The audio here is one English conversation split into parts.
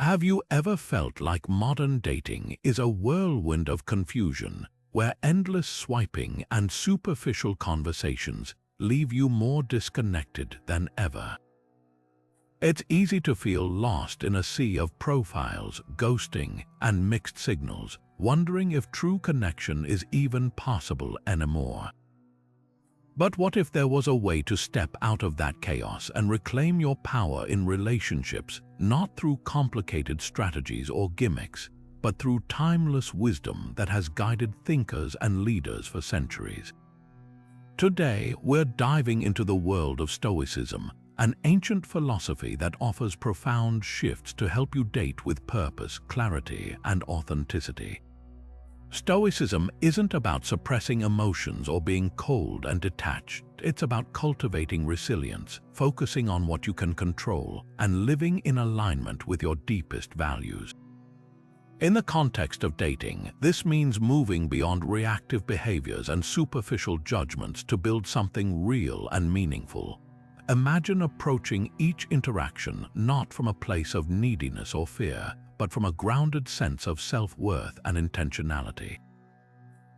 Have you ever felt like modern dating is a whirlwind of confusion, where endless swiping and superficial conversations leave you more disconnected than ever? It's easy to feel lost in a sea of profiles, ghosting, and mixed signals, wondering if true connection is even possible anymore. But what if there was a way to step out of that chaos and reclaim your power in relationships, not through complicated strategies or gimmicks, but through timeless wisdom that has guided thinkers and leaders for centuries? Today, we're diving into the world of Stoicism, an ancient philosophy that offers profound shifts to help you date with purpose, clarity, and authenticity. Stoicism isn't about suppressing emotions or being cold and detached. It's about cultivating resilience, focusing on what you can control, and living in alignment with your deepest values. In the context of dating, this means moving beyond reactive behaviors and superficial judgments to build something real and meaningful. Imagine approaching each interaction not from a place of neediness or fear, but from a grounded sense of self-worth and intentionality.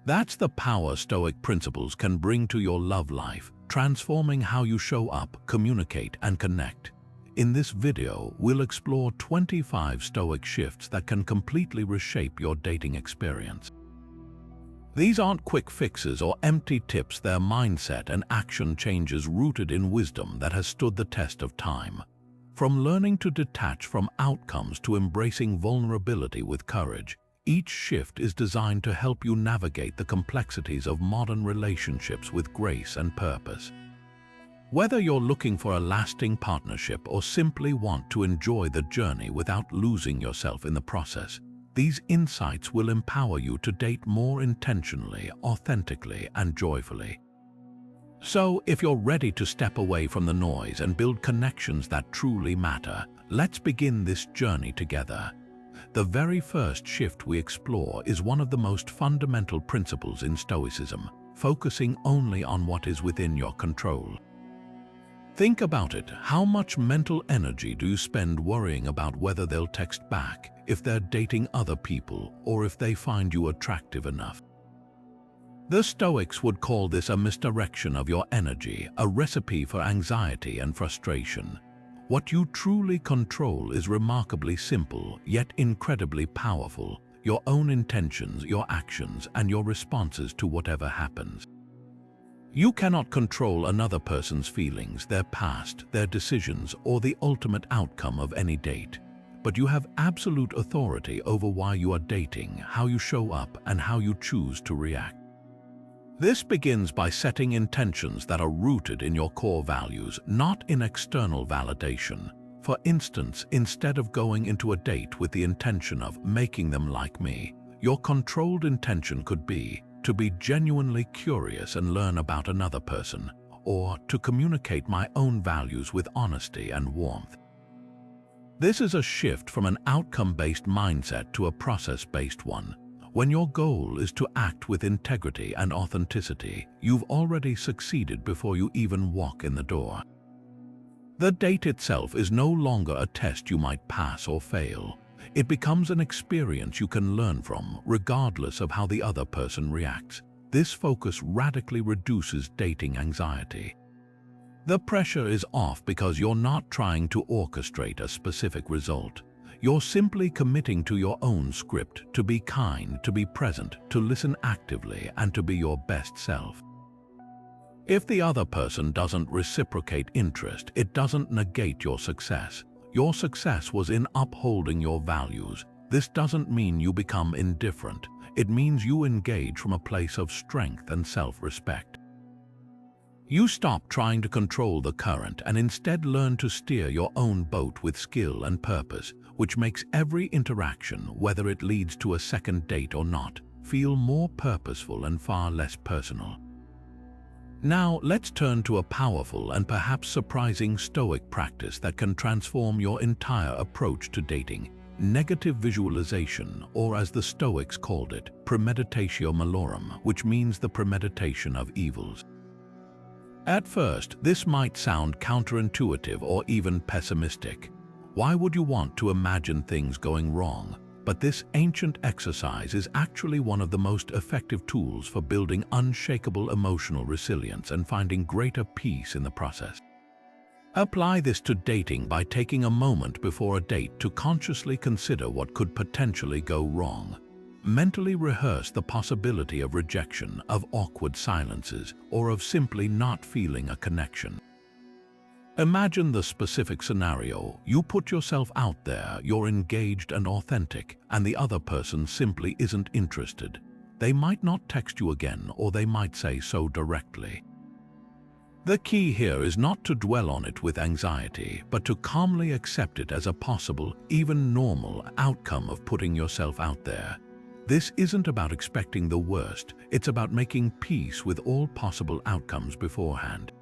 That's the power Stoic principles can bring to your love life, transforming how you show up, communicate, and connect. In this video, we'll explore 25 Stoic shifts that can completely reshape your dating experience. These aren't quick fixes or empty tips, they're mindset and action changes rooted in wisdom that has stood the test of time. From learning to detach from outcomes to embracing vulnerability with courage, each shift is designed to help you navigate the complexities of modern relationships with grace and purpose. Whether you're looking for a lasting partnership or simply want to enjoy the journey without losing yourself in the process, these insights will empower you to date more intentionally, authentically, and joyfully. So, if you're ready to step away from the noise and build connections that truly matter, let's begin this journey together. The very first shift we explore is one of the most fundamental principles in Stoicism, focusing only on what is within your control. Think about it. How much mental energy do you spend worrying about whether they'll text back, if they're dating other people, or if they find you attractive enough? The Stoics would call this a misdirection of your energy, a recipe for anxiety and frustration. What you truly control is remarkably simple, yet incredibly powerful: your own intentions, your actions, and your responses to whatever happens. You cannot control another person's feelings, their past, their decisions, or the ultimate outcome of any date. But you have absolute authority over why you are dating, how you show up, and how you choose to react. This begins by setting intentions that are rooted in your core values, not in external validation. For instance, instead of going into a date with the intention of making them like me, your controlled intention could be to be genuinely curious and learn about another person, or to communicate my own values with honesty and warmth. This is a shift from an outcome-based mindset to a process-based one. When your goal is to act with integrity and authenticity, you've already succeeded before you even walk in the door. The date itself is no longer a test you might pass or fail. It becomes an experience you can learn from, regardless of how the other person reacts. This focus radically reduces dating anxiety. The pressure is off because you're not trying to orchestrate a specific result. You're simply committing to your own script, to be kind, to be present, to listen actively, and to be your best self. If the other person doesn't reciprocate interest, it doesn't negate your success. Your success was in upholding your values. This doesn't mean you become indifferent. It means you engage from a place of strength and self-respect. You stop trying to control the current and instead learn to steer your own boat with skill and purpose, which makes every interaction, whether it leads to a second date or not, feel more purposeful and far less personal. Now, let's turn to a powerful and perhaps surprising Stoic practice that can transform your entire approach to dating: negative visualization, or as the Stoics called it, premeditatio malorum, which means the premeditation of evils. At first, this might sound counterintuitive or even pessimistic. Why would you want to imagine things going wrong? But this ancient exercise is actually one of the most effective tools for building unshakable emotional resilience and finding greater peace in the process. Apply this to dating by taking a moment before a date to consciously consider what could potentially go wrong. Mentally rehearse the possibility of rejection, of awkward silences, or of simply not feeling a connection. Imagine the specific scenario. You put yourself out there, you're engaged and authentic, and the other person simply isn't interested. They might not text you again, or they might say so directly. The key here is not to dwell on it with anxiety, but to calmly accept it as a possible, even normal, outcome of putting yourself out there. This isn't about expecting the worst, it's about making peace with all possible outcomes beforehand.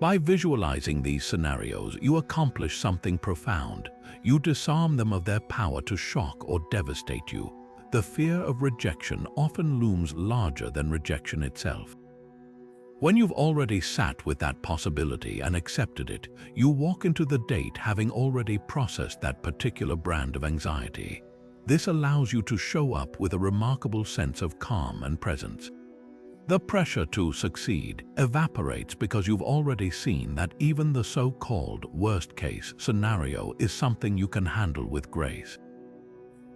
By visualizing these scenarios, you accomplish something profound. You disarm them of their power to shock or devastate you. The fear of rejection often looms larger than rejection itself. When you've already sat with that possibility and accepted it, you walk into the date having already processed that particular brand of anxiety. This allows you to show up with a remarkable sense of calm and presence. The pressure to succeed evaporates because you've already seen that even the so-called worst-case scenario is something you can handle with grace.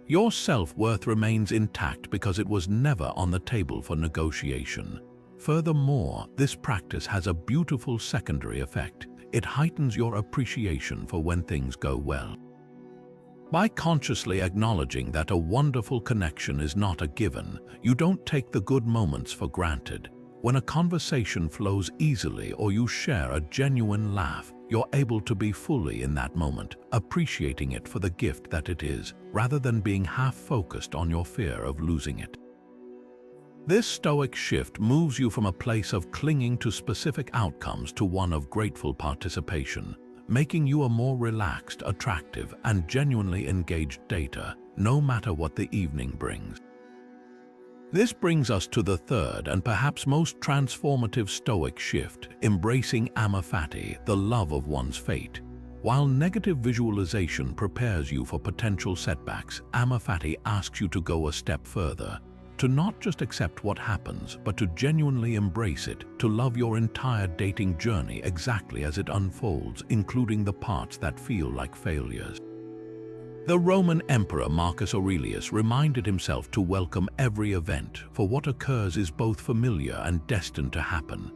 Your self-worth remains intact because it was never on the table for negotiation. Furthermore, this practice has a beautiful secondary effect. It heightens your appreciation for when things go well. By consciously acknowledging that a wonderful connection is not a given, you don't take the good moments for granted. When a conversation flows easily or you share a genuine laugh, you're able to be fully in that moment, appreciating it for the gift that it is, rather than being half-focused on your fear of losing it. This Stoic shift moves you from a place of clinging to specific outcomes to one of grateful participation, making you a more relaxed, attractive, and genuinely engaged dater, no matter what the evening brings. This brings us to the third and perhaps most transformative Stoic shift, embracing Amor Fati, the love of one's fate. While negative visualization prepares you for potential setbacks, Amor Fati asks you to go a step further, to not just accept what happens, but to genuinely embrace it, to love your entire dating journey exactly as it unfolds, including the parts that feel like failures. The Roman Emperor Marcus Aurelius reminded himself to welcome every event, for what occurs is both familiar and destined to happen.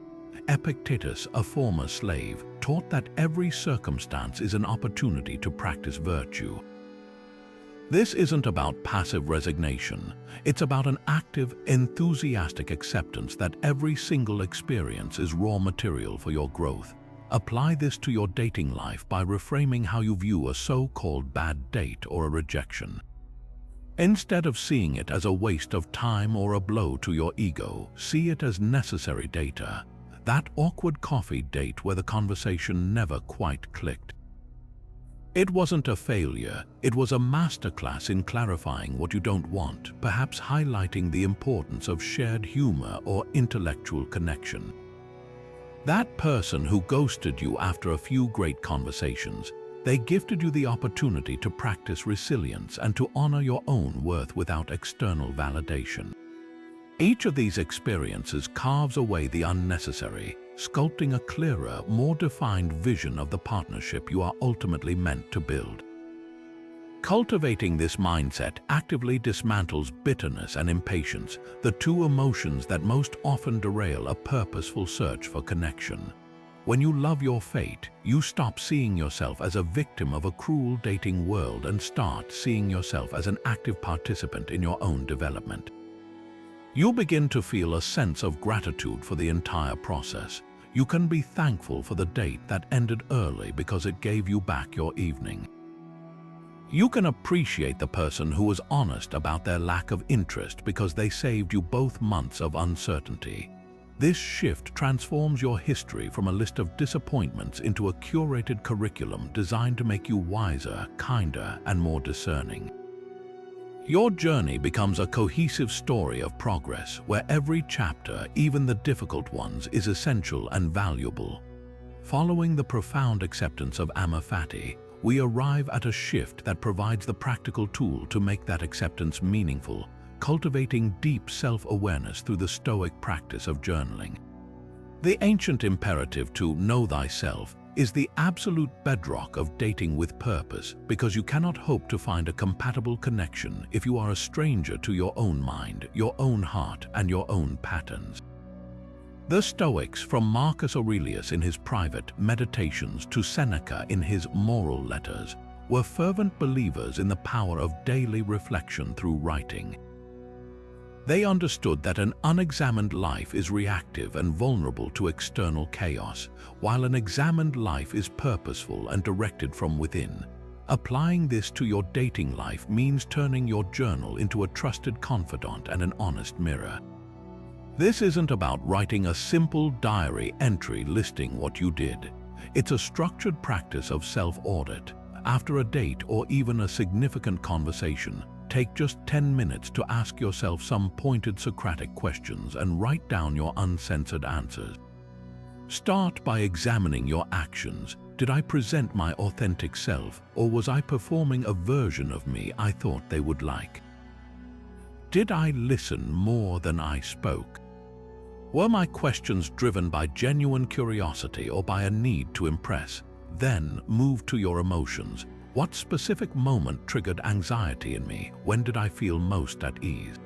Epictetus, a former slave, taught that every circumstance is an opportunity to practice virtue. This isn't about passive resignation. It's about an active, enthusiastic acceptance that every single experience is raw material for your growth. Apply this to your dating life by reframing how you view a so-called bad date or a rejection. Instead of seeing it as a waste of time or a blow to your ego, see it as necessary data. That awkward coffee date where the conversation never quite clicked. It wasn't a failure, it was a masterclass in clarifying what you don't want, perhaps highlighting the importance of shared humor or intellectual connection. That person who ghosted you after a few great conversations, they gifted you the opportunity to practice resilience and to honor your own worth without external validation. Each of these experiences carves away the unnecessary, sculpting a clearer, more defined vision of the partnership you are ultimately meant to build. Cultivating this mindset actively dismantles bitterness and impatience, the two emotions that most often derail a purposeful search for connection. When you love your fate, you stop seeing yourself as a victim of a cruel dating world and start seeing yourself as an active participant in your own development. You'll begin to feel a sense of gratitude for the entire process. You can be thankful for the date that ended early because it gave you back your evening. You can appreciate the person who was honest about their lack of interest because they saved you both months of uncertainty. This shift transforms your history from a list of disappointments into a curated curriculum designed to make you wiser, kinder, and more discerning. Your journey becomes a cohesive story of progress where every chapter, even the difficult ones, is essential and valuable. Following the profound acceptance of Amor Fati, we arrive at a shift that provides the practical tool to make that acceptance meaningful, cultivating deep self-awareness through the Stoic practice of journaling. The ancient imperative to know thyself is the absolute bedrock of dating with purpose, because you cannot hope to find a compatible connection if you are a stranger to your own mind, your own heart, and your own patterns. The Stoics, from Marcus Aurelius in his private Meditations to Seneca in his Moral Letters, were fervent believers in the power of daily reflection through writing. They understood that an unexamined life is reactive and vulnerable to external chaos, while an examined life is purposeful and directed from within. Applying this to your dating life means turning your journal into a trusted confidant and an honest mirror. This isn't about writing a simple diary entry listing what you did. It's a structured practice of self-audit. After a date or even a significant conversation, take just 10 minutes to ask yourself some pointed Socratic questions and write down your uncensored answers. Start by examining your actions. Did I present my authentic self, or was I performing a version of me I thought they would like? Did I listen more than I spoke? Were my questions driven by genuine curiosity or by a need to impress? Then move to your emotions. What specific moment triggered anxiety in me? When did I feel most at ease?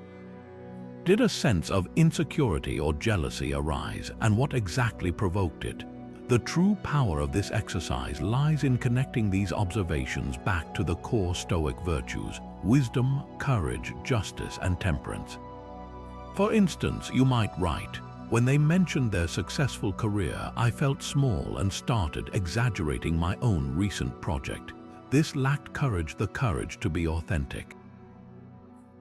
Did a sense of insecurity or jealousy arise, and what exactly provoked it? The true power of this exercise lies in connecting these observations back to the core Stoic virtues: wisdom, courage, justice, and temperance. For instance, you might write, "When they mentioned their successful career, I felt small and started exaggerating my own recent project. This lacked the courage to be authentic.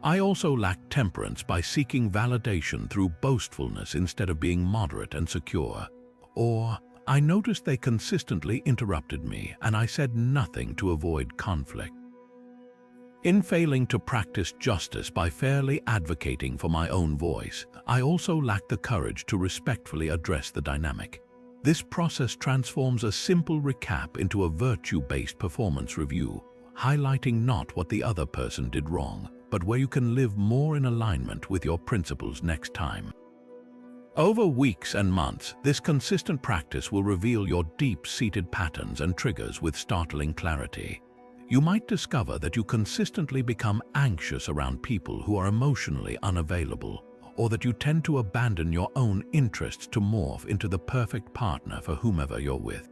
I also lacked temperance by seeking validation through boastfulness instead of being moderate and secure." Or, "I noticed they consistently interrupted me, and I said nothing to avoid conflict. In failing to practice justice by fairly advocating for my own voice, I also lacked the courage to respectfully address the dynamic." This process transforms a simple recap into a virtue-based performance review, highlighting not what the other person did wrong, but where you can live more in alignment with your principles next time. Over weeks and months, this consistent practice will reveal your deep-seated patterns and triggers with startling clarity. You might discover that you consistently become anxious around people who are emotionally unavailable, or that you tend to abandon your own interests to morph into the perfect partner for whomever you're with.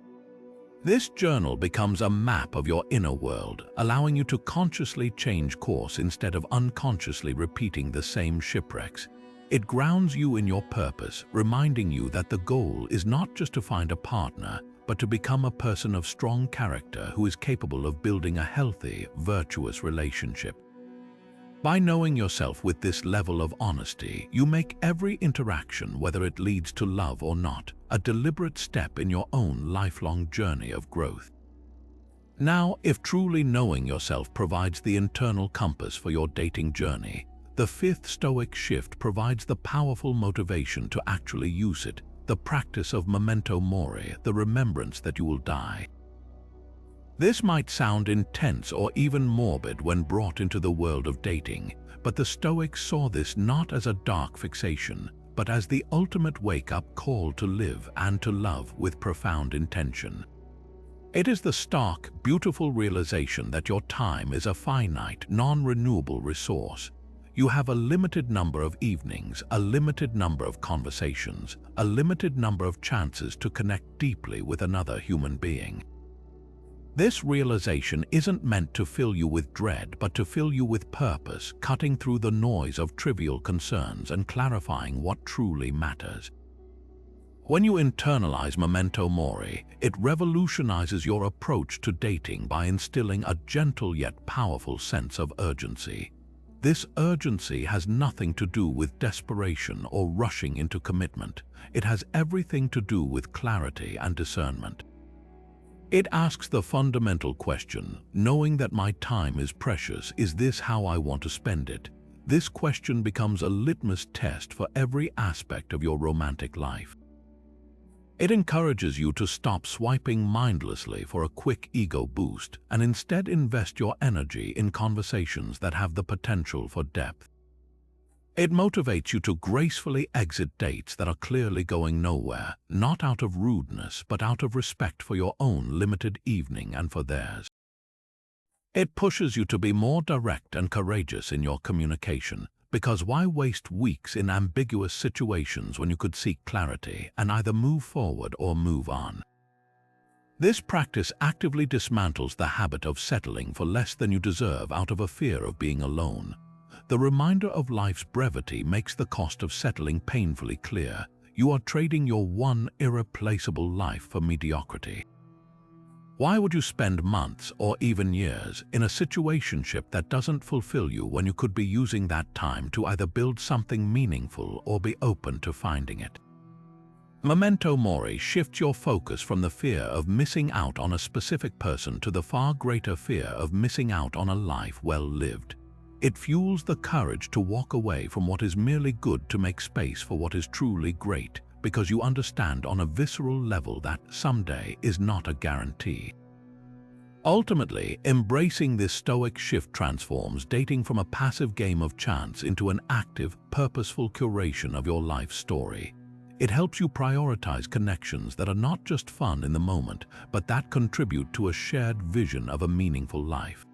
This journal becomes a map of your inner world, allowing you to consciously change course instead of unconsciously repeating the same shipwrecks. It grounds you in your purpose, reminding you that the goal is not just to find a partner, but to become a person of strong character who is capable of building a healthy, virtuous relationship. By knowing yourself with this level of honesty, you make every interaction, whether it leads to love or not, a deliberate step in your own lifelong journey of growth. Now, if truly knowing yourself provides the internal compass for your dating journey, the fifth Stoic shift provides the powerful motivation to actually use it: the practice of Memento Mori, the remembrance that you will die. This might sound intense or even morbid when brought into the world of dating, but the Stoics saw this not as a dark fixation, but as the ultimate wake-up call to live and to love with profound intention. It is the stark, beautiful realization that your time is a finite, non-renewable resource. You have a limited number of evenings, a limited number of conversations, a limited number of chances to connect deeply with another human being. This realization isn't meant to fill you with dread, but to fill you with purpose, cutting through the noise of trivial concerns and clarifying what truly matters. When you internalize Memento Mori, it revolutionizes your approach to dating by instilling a gentle yet powerful sense of urgency. This urgency has nothing to do with desperation or rushing into commitment. It has everything to do with clarity and discernment. It asks the fundamental question, knowing that my time is precious, is this how I want to spend it? This question becomes a litmus test for every aspect of your romantic life. It encourages you to stop swiping mindlessly for a quick ego boost and instead invest your energy in conversations that have the potential for depth. It motivates you to gracefully exit dates that are clearly going nowhere, not out of rudeness, but out of respect for your own limited evening and for theirs. It pushes you to be more direct and courageous in your communication, because why waste weeks in ambiguous situations when you could seek clarity and either move forward or move on? This practice actively dismantles the habit of settling for less than you deserve out of a fear of being alone. The reminder of life's brevity makes the cost of settling painfully clear. You are trading your one irreplaceable life for mediocrity. Why would you spend months or even years in a situationship that doesn't fulfill you when you could be using that time to either build something meaningful or be open to finding it? Memento Mori shifts your focus from the fear of missing out on a specific person to the far greater fear of missing out on a life well lived. It fuels the courage to walk away from what is merely good to make space for what is truly great, because you understand on a visceral level that someday is not a guarantee. Ultimately, embracing this Stoic shift transforms dating from a passive game of chance into an active, purposeful curation of your life story. It helps you prioritize connections that are not just fun in the moment, but that contribute to a shared vision of a meaningful life.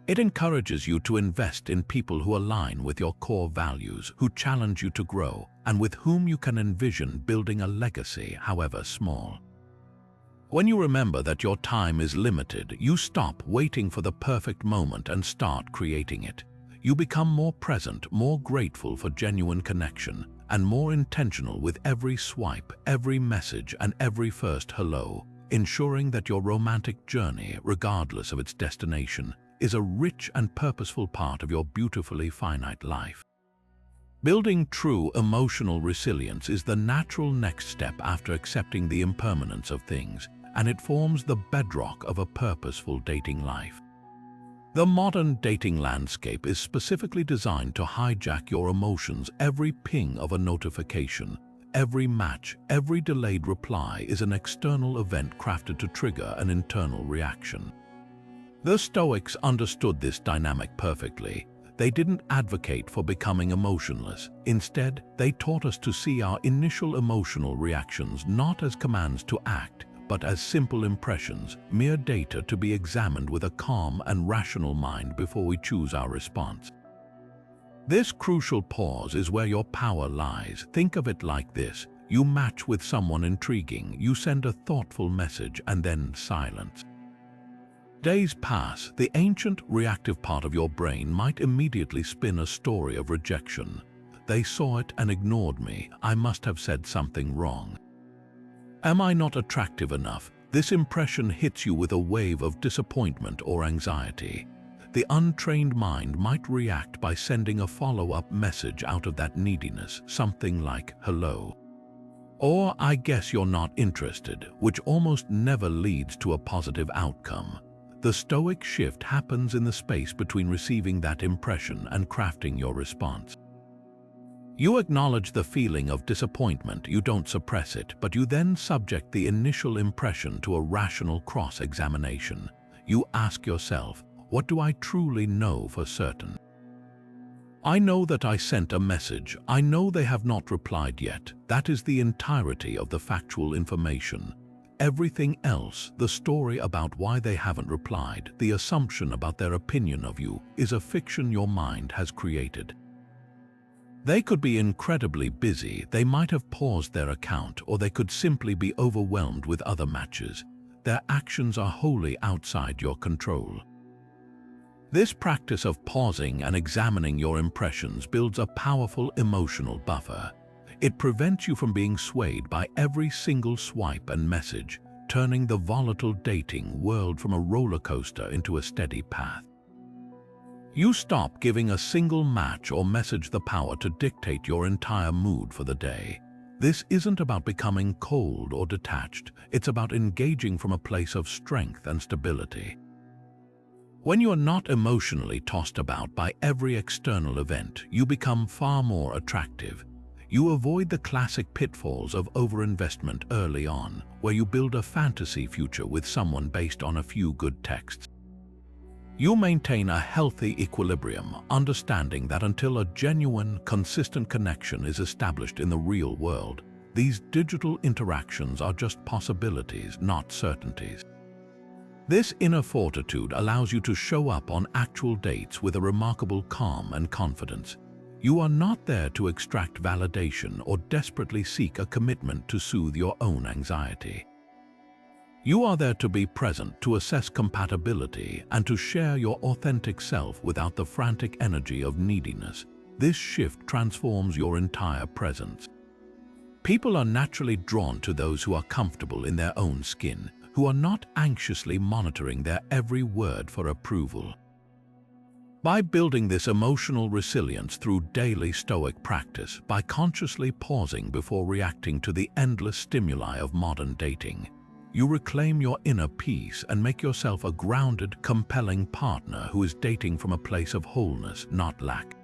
It encourages you to invest in people who align with your core values, who challenge you to grow, and with whom you can envision building a legacy, however small. When you remember that your time is limited, you stop waiting for the perfect moment and start creating it. You become more present, more grateful for genuine connection, and more intentional with every swipe, every message, and every first hello, ensuring that your romantic journey, regardless of its destination, is a rich and purposeful part of your beautifully finite life. Building true emotional resilience is the natural next step after accepting the impermanence of things, and it forms the bedrock of a purposeful dating life. The modern dating landscape is specifically designed to hijack your emotions. Every ping of a notification, every match, every delayed reply is an external event crafted to trigger an internal reaction. The Stoics understood this dynamic perfectly. They didn't advocate for becoming emotionless. Instead, they taught us to see our initial emotional reactions not as commands to act, but as simple impressions, mere data to be examined with a calm and rational mind before we choose our response. This crucial pause is where your power lies. Think of it like this: you match with someone intriguing, you send a thoughtful message, and then silence. Days pass. The ancient reactive part of your brain might immediately spin a story of rejection. They saw it and ignored me. I must have said something wrong. Am I not attractive enough? This impression hits you with a wave of disappointment or anxiety. The untrained mind might react by sending a follow-up message out of that neediness, something like, "Hello," or "I guess you're not interested," which almost never leads to a positive outcome. The Stoic shift happens in the space between receiving that impression and crafting your response. You acknowledge the feeling of disappointment, you don't suppress it, but you then subject the initial impression to a rational cross-examination. You ask yourself, what do I truly know for certain? I know that I sent a message. I know they have not replied yet. That is the entirety of the factual information. Everything else, the story about why they haven't replied, the assumption about their opinion of you, is a fiction your mind has created. They could be incredibly busy, they might have paused their account, or they could simply be overwhelmed with other matches. Their actions are wholly outside your control. This practice of pausing and examining your impressions builds a powerful emotional buffer. It prevents you from being swayed by every single swipe and message, turning the volatile dating world from a roller coaster into a steady path. You stop giving a single match or message the power to dictate your entire mood for the day. This isn't about becoming cold or detached, it's about engaging from a place of strength and stability. When you are not emotionally tossed about by every external event, you become far more attractive. You avoid the classic pitfalls of overinvestment early on, where you build a fantasy future with someone based on a few good texts. You maintain a healthy equilibrium, understanding that until a genuine, consistent connection is established in the real world, these digital interactions are just possibilities, not certainties. This inner fortitude allows you to show up on actual dates with a remarkable calm and confidence. You are not there to extract validation or desperately seek a commitment to soothe your own anxiety. You are there to be present, to assess compatibility, and to share your authentic self without the frantic energy of neediness. This shift transforms your entire presence. People are naturally drawn to those who are comfortable in their own skin, who are not anxiously monitoring their every word for approval. By building this emotional resilience through daily Stoic practice, by consciously pausing before reacting to the endless stimuli of modern dating, you reclaim your inner peace and make yourself a grounded, compelling partner who is dating from a place of wholeness, not lack.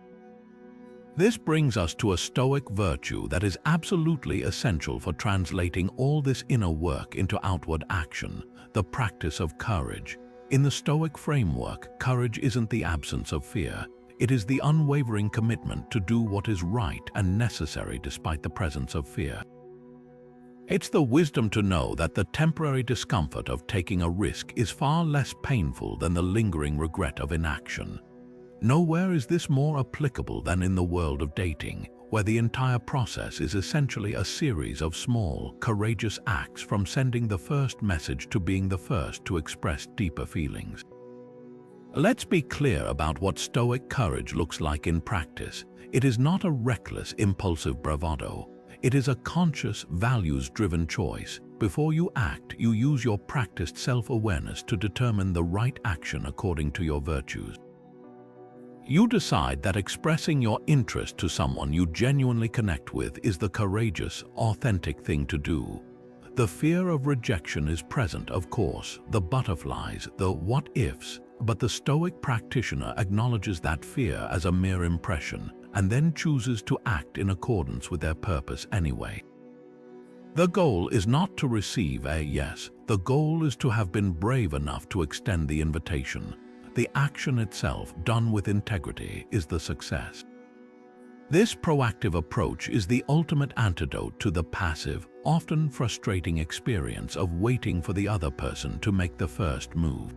This brings us to a Stoic virtue that is absolutely essential for translating all this inner work into outward action: the practice of courage. In the Stoic framework, courage isn't the absence of fear. It is the unwavering commitment to do what is right and necessary despite the presence of fear. It's the wisdom to know that the temporary discomfort of taking a risk is far less painful than the lingering regret of inaction. Nowhere is this more applicable than in the world of dating, where the entire process is essentially a series of small, courageous acts, from sending the first message to being the first to express deeper feelings. Let's be clear about what Stoic courage looks like in practice. It is not a reckless, impulsive bravado. It is a conscious, values-driven choice. Before you act, you use your practiced self-awareness to determine the right action according to your virtues. You decide that expressing your interest to someone you genuinely connect with is the courageous, authentic thing to do. The fear of rejection is present, of course, the butterflies, the what-ifs, but the Stoic practitioner acknowledges that fear as a mere impression and then chooses to act in accordance with their purpose anyway. The goal is not to receive a yes. The goal is to have been brave enough to extend the invitation. The action itself, done with integrity, is the success. This proactive approach is the ultimate antidote to the passive, often frustrating experience of waiting for the other person to make the first move.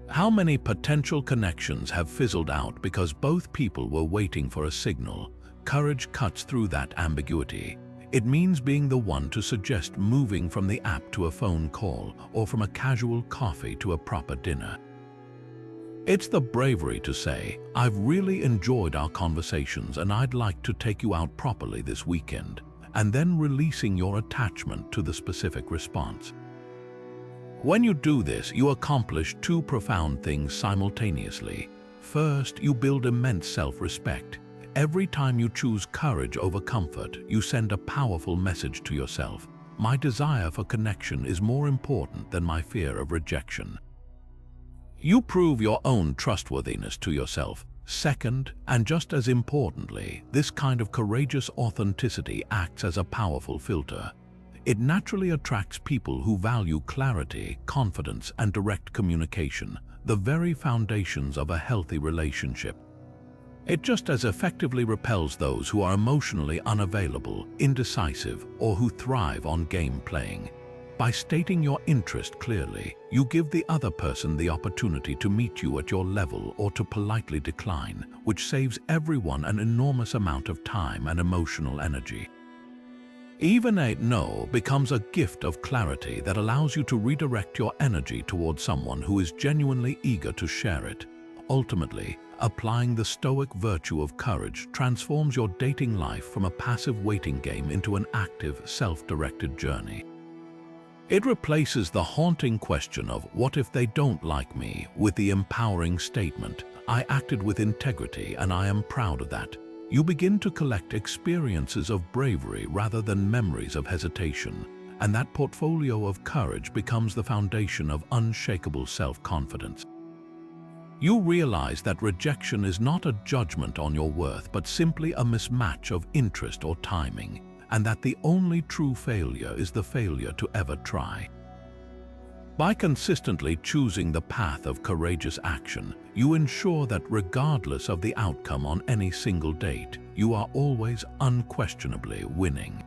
How many potential connections have fizzled out because both people were waiting for a signal? Courage cuts through that ambiguity. It means being the one to suggest moving from the app to a phone call, or from a casual coffee to a proper dinner. It's the bravery to say, "I've really enjoyed our conversations and I'd like to take you out properly this weekend," and then releasing your attachment to the specific response. When you do this, you accomplish two profound things simultaneously. First, you build immense self-respect. Every time you choose courage over comfort, you send a powerful message to yourself. My desire for connection is more important than my fear of rejection. You prove your own trustworthiness to yourself. Second, and just as importantly, this kind of courageous authenticity acts as a powerful filter. It naturally attracts people who value clarity, confidence, and direct communication, the very foundations of a healthy relationship. It just as effectively repels those who are emotionally unavailable, indecisive, or who thrive on game playing. By stating your interest clearly, you give the other person the opportunity to meet you at your level or to politely decline, which saves everyone an enormous amount of time and emotional energy. Even a no becomes a gift of clarity that allows you to redirect your energy towards someone who is genuinely eager to share it. Ultimately, applying the Stoic virtue of courage transforms your dating life from a passive waiting game into an active, self-directed journey. It replaces the haunting question of "what if they don't like me?" with the empowering statement, "I acted with integrity and I am proud of that." You begin to collect experiences of bravery rather than memories of hesitation, and that portfolio of courage becomes the foundation of unshakable self-confidence. You realize that rejection is not a judgment on your worth, but simply a mismatch of interest or timing, and that the only true failure is the failure to ever try. By consistently choosing the path of courageous action, you ensure that regardless of the outcome on any single date, you are always unquestionably winning.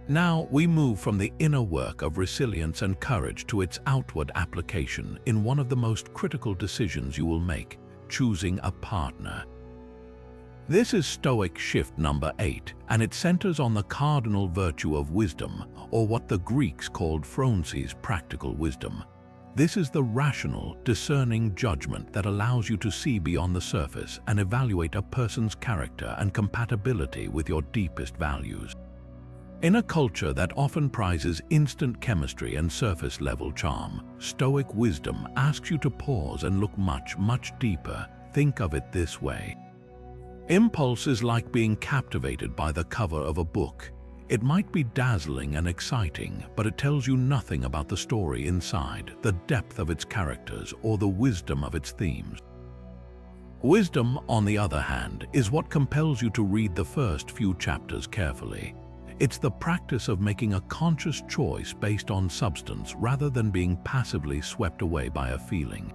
Now we move from the inner work of resilience and courage to its outward application in one of the most critical decisions you will make: choosing a partner. This is Stoic shift number 8, and it centers on the cardinal virtue of wisdom, or what the Greeks called phronsis, practical wisdom. This is the rational, discerning judgment that allows you to see beyond the surface and evaluate a person's character and compatibility with your deepest values. In a culture that often prizes instant chemistry and surface-level charm, Stoic wisdom asks you to pause and look much, much deeper. Think of it this way. Impulse is like being captivated by the cover of a book. It might be dazzling and exciting, but it tells you nothing about the story inside, the depth of its characters, or the wisdom of its themes. Wisdom, on the other hand, is what compels you to read the first few chapters carefully. It's the practice of making a conscious choice based on substance rather than being passively swept away by a feeling.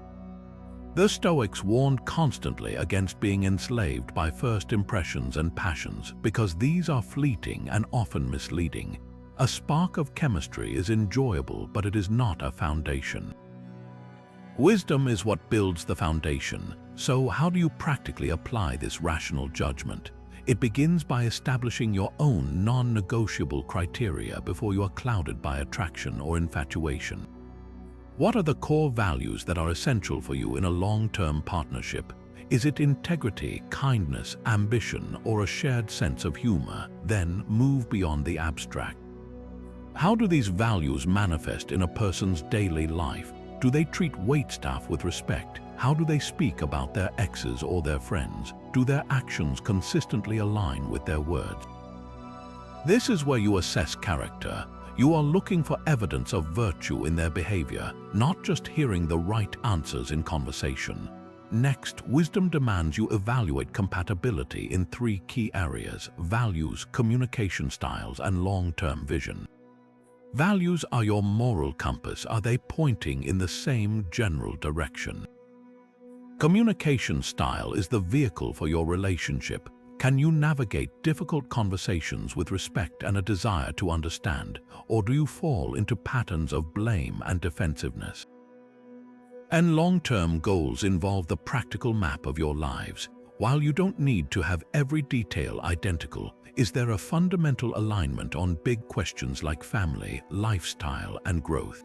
The Stoics warned constantly against being enslaved by first impressions and passions because these are fleeting and often misleading. A spark of chemistry is enjoyable, but it is not a foundation. Wisdom is what builds the foundation. So how do you practically apply this rational judgment? It begins by establishing your own non-negotiable criteria before you are clouded by attraction or infatuation. What are the core values that are essential for you in a long-term partnership? Is it integrity, kindness, ambition, or a shared sense of humor? Then move beyond the abstract. How do these values manifest in a person's daily life? Do they treat waitstaff with respect? How do they speak about their exes or their friends? Do their actions consistently align with their words? This is where you assess character. You are looking for evidence of virtue in their behavior, not just hearing the right answers in conversation. Next, wisdom demands you evaluate compatibility in 3 key areas: values, communication styles, and long-term vision. Values are your moral compass. Are they pointing in the same general direction? Communication style is the vehicle for your relationship. Can you navigate difficult conversations with respect and a desire to understand, or do you fall into patterns of blame and defensiveness? And long-term goals involve the practical map of your lives. While you don't need to have every detail identical, is there a fundamental alignment on big questions like family, lifestyle, and growth?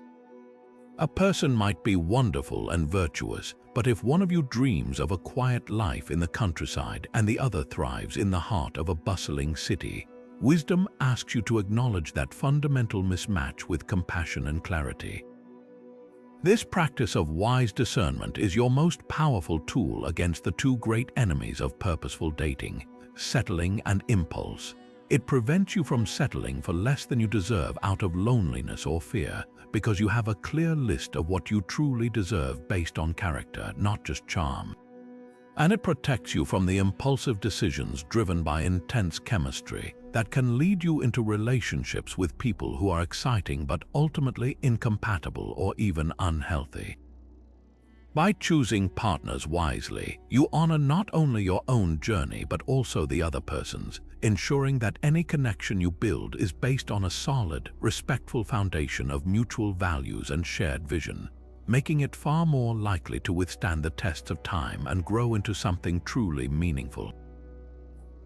A person might be wonderful and virtuous, but if one of you dreams of a quiet life in the countryside and the other thrives in the heart of a bustling city, wisdom asks you to acknowledge that fundamental mismatch with compassion and clarity. This practice of wise discernment is your most powerful tool against the 2 great enemies of purposeful dating: settling and impulse. It prevents you from settling for less than you deserve out of loneliness or fear, because you have a clear list of what you truly deserve based on character, not just charm. And it protects you from the impulsive decisions driven by intense chemistry that can lead you into relationships with people who are exciting but ultimately incompatible or even unhealthy. By choosing partners wisely, you honor not only your own journey but also the other person's, ensuring that any connection you build is based on a solid, respectful foundation of mutual values and shared vision, making it far more likely to withstand the tests of time and grow into something truly meaningful.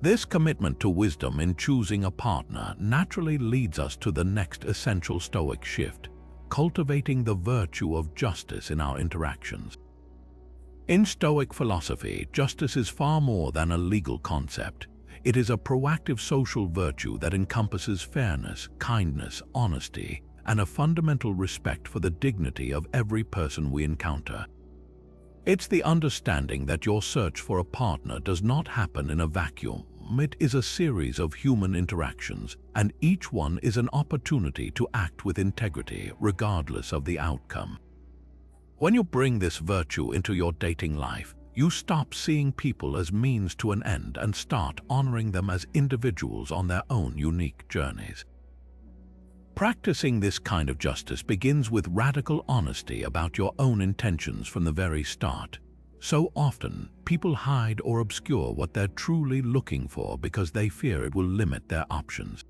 This commitment to wisdom in choosing a partner naturally leads us to the next essential Stoic shift: cultivating the virtue of justice in our interactions. In Stoic philosophy, justice is far more than a legal concept. It is a proactive social virtue that encompasses fairness, kindness, honesty, and a fundamental respect for the dignity of every person we encounter. It's the understanding that your search for a partner does not happen in a vacuum. It is a series of human interactions, and each one is an opportunity to act with integrity, regardless of the outcome. When you bring this virtue into your dating life, you stop seeing people as means to an end and start honoring them as individuals on their own unique journeys. Practicing this kind of justice begins with radical honesty about your own intentions from the very start. So often, people hide or obscure what they're truly looking for because they fear it will limit their options.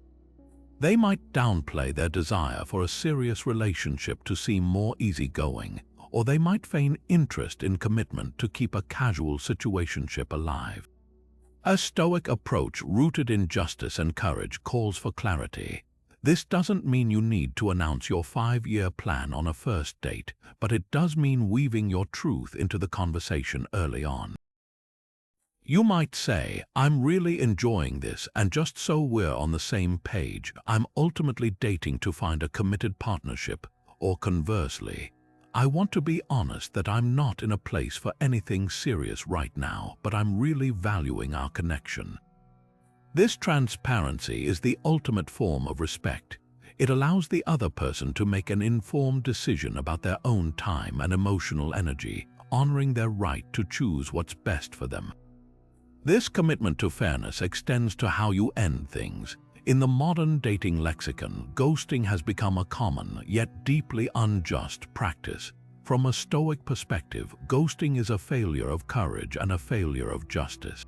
They might downplay their desire for a serious relationship to seem more easygoing, or they might feign interest in commitment to keep a casual situationship alive. A Stoic approach rooted in justice and courage calls for clarity. This doesn't mean you need to announce your 5-year plan on a first date, but it does mean weaving your truth into the conversation early on. You might say, "I'm really enjoying this, and just so we're on the same page, I'm ultimately dating to find a committed partnership," or conversely, "I want to be honest that I'm not in a place for anything serious right now, but I'm really valuing our connection." This transparency is the ultimate form of respect. It allows the other person to make an informed decision about their own time and emotional energy, honoring their right to choose what's best for them. This commitment to fairness extends to how you end things. In the modern dating lexicon, ghosting has become a common, yet deeply unjust practice. From a Stoic perspective, ghosting is a failure of courage and a failure of justice.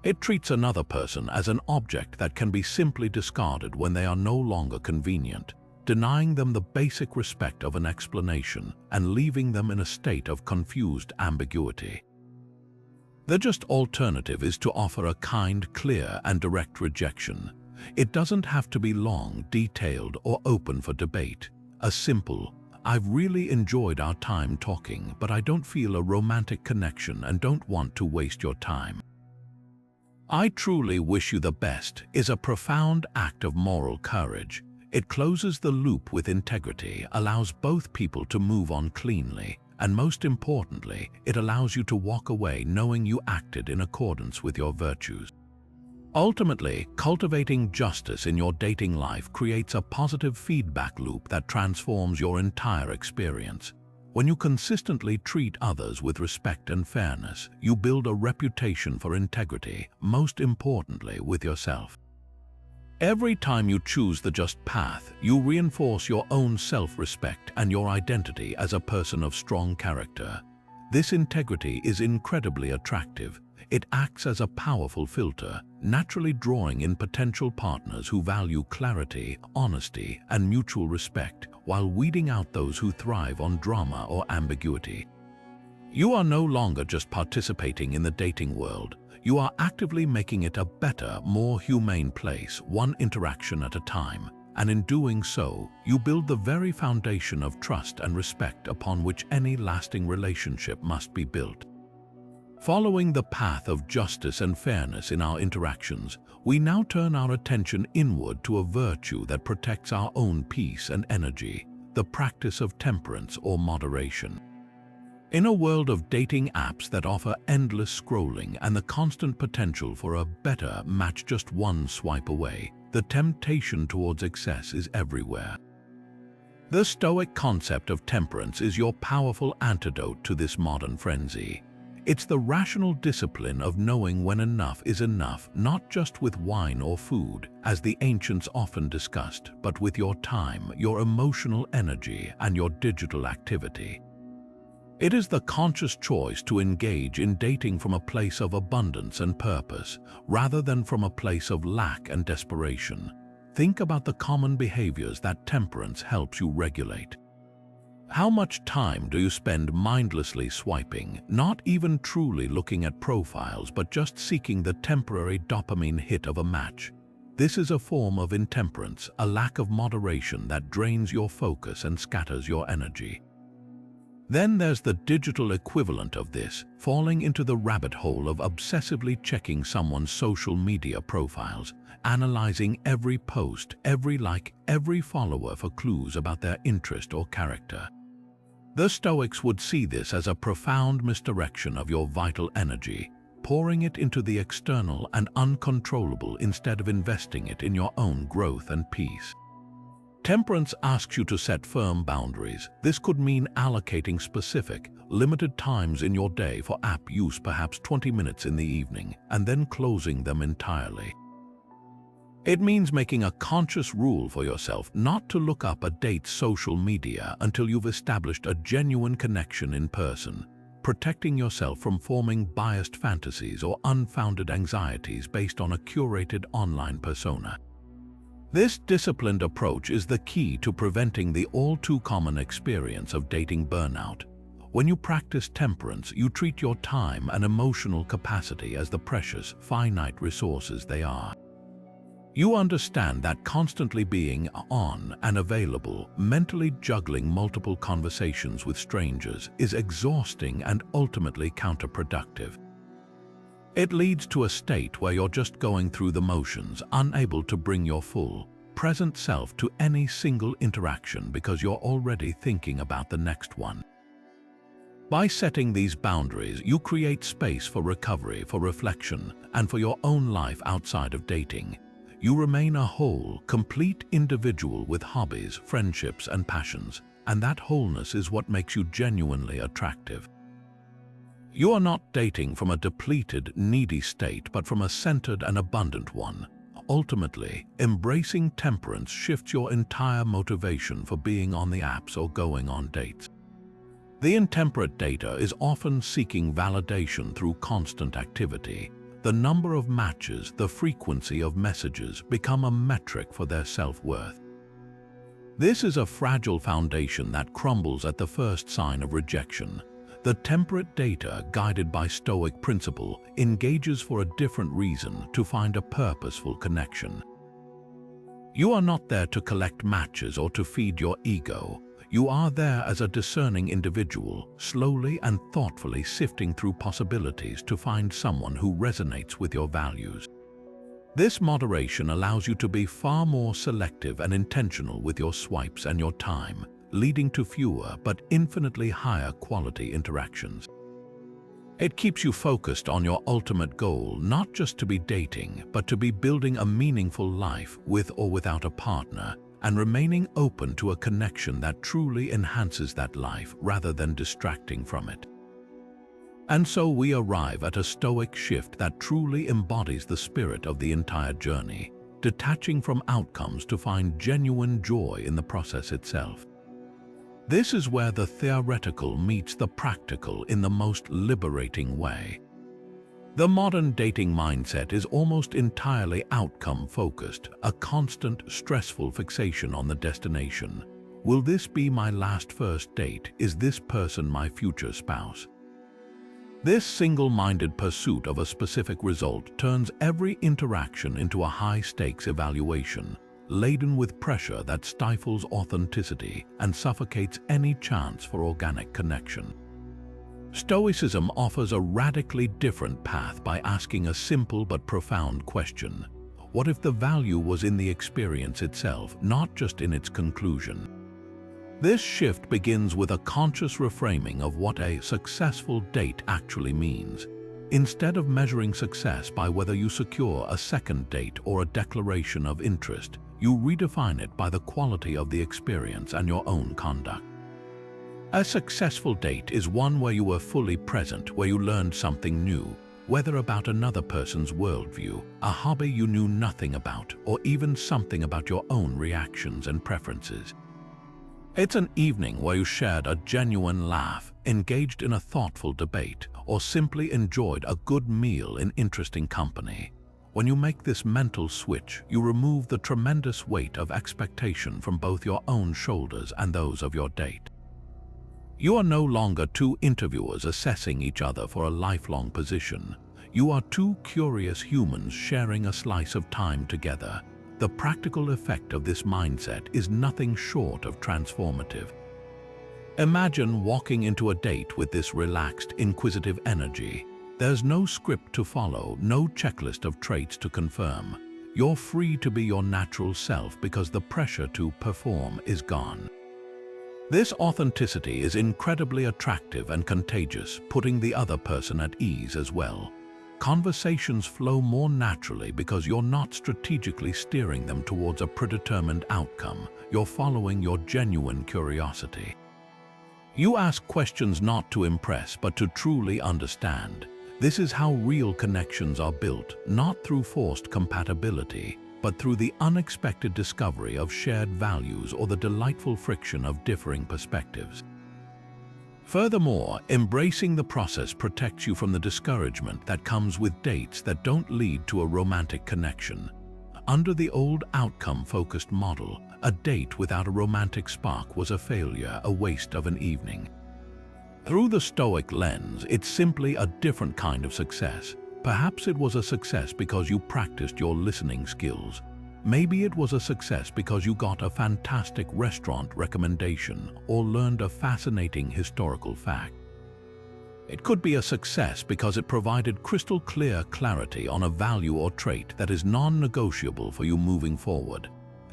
It treats another person as an object that can be simply discarded when they are no longer convenient, denying them the basic respect of an explanation and leaving them in a state of confused ambiguity. The just alternative is to offer a kind, clear, and direct rejection. It doesn't have to be long, detailed, or open for debate. A simple, "I've really enjoyed our time talking, but I don't feel a romantic connection and don't want to waste your time. I truly wish you the best," is a profound act of moral courage. It closes the loop with integrity, allows both people to move on cleanly, and most importantly, it allows you to walk away knowing you acted in accordance with your virtues. Ultimately, cultivating justice in your dating life creates a positive feedback loop that transforms your entire experience. When you consistently treat others with respect and fairness, you build a reputation for integrity, most importantly with yourself. Every time you choose the just path, you reinforce your own self-respect and your identity as a person of strong character. This integrity is incredibly attractive. It acts as a powerful filter, naturally drawing in potential partners who value clarity, honesty, and mutual respect, while weeding out those who thrive on drama or ambiguity. You are no longer just participating in the dating world. You are actively making it a better, more humane place, one interaction at a time. And in doing so, you build the very foundation of trust and respect upon which any lasting relationship must be built. Following the path of justice and fairness in our interactions, we now turn our attention inward to a virtue that protects our own peace and energy, the practice of temperance or moderation. In a world of dating apps that offer endless scrolling and the constant potential for a better match just one swipe away, the temptation towards excess is everywhere. The Stoic concept of temperance is your powerful antidote to this modern frenzy. It's the rational discipline of knowing when enough is enough, not just with wine or food, as the ancients often discussed, but with your time, your emotional energy, and your digital activity. It is the conscious choice to engage in dating from a place of abundance and purpose, rather than from a place of lack and desperation. Think about the common behaviors that temperance helps you regulate. How much time do you spend mindlessly swiping, not even truly looking at profiles, but just seeking the temporary dopamine hit of a match? This is a form of intemperance, a lack of moderation that drains your focus and scatters your energy. Then there's the digital equivalent of this, falling into the rabbit hole of obsessively checking someone's social media profiles, analyzing every post, every like, every follower for clues about their interest or character. The Stoics would see this as a profound misdirection of your vital energy, pouring it into the external and uncontrollable instead of investing it in your own growth and peace. Temperance asks you to set firm boundaries. This could mean allocating specific, limited times in your day for app use, perhaps 20 minutes in the evening, and then closing them entirely. It means making a conscious rule for yourself not to look up a date's social media until you've established a genuine connection in person, protecting yourself from forming biased fantasies or unfounded anxieties based on a curated online persona. This disciplined approach is the key to preventing the all-too-common experience of dating burnout. When you practice temperance, you treat your time and emotional capacity as the precious, finite resources they are. You understand that constantly being on and available, mentally juggling multiple conversations with strangers, is exhausting and ultimately counterproductive. It leads to a state where you're just going through the motions, unable to bring your full, present self to any single interaction because you're already thinking about the next one. By setting these boundaries, you create space for recovery, for reflection, and for your own life outside of dating. You remain a whole, complete individual with hobbies, friendships, and passions, and that wholeness is what makes you genuinely attractive. You are not dating from a depleted, needy state, but from a centered and abundant one. Ultimately, embracing temperance shifts your entire motivation for being on the apps or going on dates. The intemperate dater is often seeking validation through constant activity. The number of matches, the frequency of messages become a metric for their self-worth. This is a fragile foundation that crumbles at the first sign of rejection. The temperate dater, guided by Stoic principle, engages for a different reason, to find a purposeful connection. You are not there to collect matches or to feed your ego. You are there as a discerning individual, slowly and thoughtfully sifting through possibilities to find someone who resonates with your values. This moderation allows you to be far more selective and intentional with your swipes and your time, leading to fewer but infinitely higher quality interactions. It keeps you focused on your ultimate goal, not just to be dating, but to be building a meaningful life with or without a partner, and remaining open to a connection that truly enhances that life rather than distracting from it. And so we arrive at a Stoic shift that truly embodies the spirit of the entire journey, detaching from outcomes to find genuine joy in the process itself. This is where the theoretical meets the practical in the most liberating way. The modern dating mindset is almost entirely outcome-focused, a constant, stressful fixation on the destination. Will this be my last first date? Is this person my future spouse? This single-minded pursuit of a specific result turns every interaction into a high-stakes evaluation, laden with pressure that stifles authenticity and suffocates any chance for organic connection. Stoicism offers a radically different path by asking a simple but profound question. What if the value was in the experience itself, not just in its conclusion? This shift begins with a conscious reframing of what a successful date actually means. Instead of measuring success by whether you secure a second date or a declaration of interest, you redefine it by the quality of the experience and your own conduct. A successful date is one where you were fully present, where you learned something new, whether about another person's worldview, a hobby you knew nothing about, or even something about your own reactions and preferences. It's an evening where you shared a genuine laugh, engaged in a thoughtful debate, or simply enjoyed a good meal in interesting company. When you make this mental switch, you remove the tremendous weight of expectation from both your own shoulders and those of your date. You are no longer two interviewers assessing each other for a lifelong position. You are two curious humans sharing a slice of time together. The practical effect of this mindset is nothing short of transformative. Imagine walking into a date with this relaxed, inquisitive energy. There's no script to follow, no checklist of traits to confirm. You're free to be your natural self because the pressure to perform is gone. This authenticity is incredibly attractive and contagious, putting the other person at ease as well. Conversations flow more naturally because you're not strategically steering them towards a predetermined outcome. You're following your genuine curiosity. You ask questions not to impress, but to truly understand. This is how real connections are built, not through forced compatibility, but through the unexpected discovery of shared values or the delightful friction of differing perspectives. Furthermore, embracing the process protects you from the discouragement that comes with dates that don't lead to a romantic connection. Under the old outcome-focused model, a date without a romantic spark was a failure, a waste of an evening. Through the Stoic lens, it's simply a different kind of success. Perhaps it was a success because you practiced your listening skills. Maybe it was a success because you got a fantastic restaurant recommendation or learned a fascinating historical fact. It could be a success because it provided crystal clear clarity on a value or trait that is non-negotiable for you moving forward.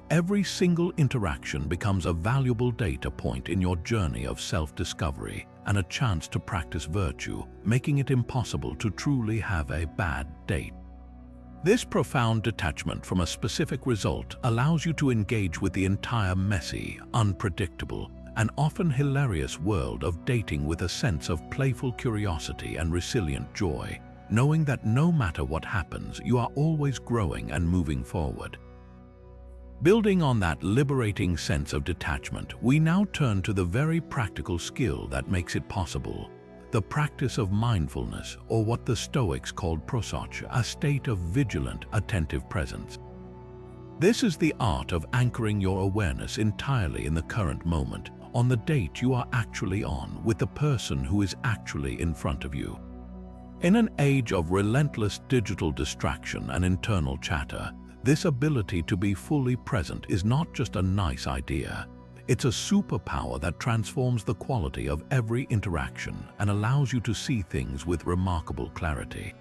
Every single interaction becomes a valuable data point in your journey of self-discovery and a chance to practice virtue, making it impossible to truly have a bad date. This profound detachment from a specific result allows you to engage with the entire messy, unpredictable, and often hilarious world of dating with a sense of playful curiosity and resilient joy, knowing that no matter what happens, you are always growing and moving forward. Building on that liberating sense of detachment, we now turn to the very practical skill that makes it possible: the practice of mindfulness, or what the Stoics called prosoch, a state of vigilant, attentive presence. This is the art of anchoring your awareness entirely in the current moment, on the date you are actually on, with the person who is actually in front of you. In an age of relentless digital distraction and internal chatter, this ability to be fully present is not just a nice idea. It's a superpower that transforms the quality of every interaction and allows you to see things with remarkable clarity.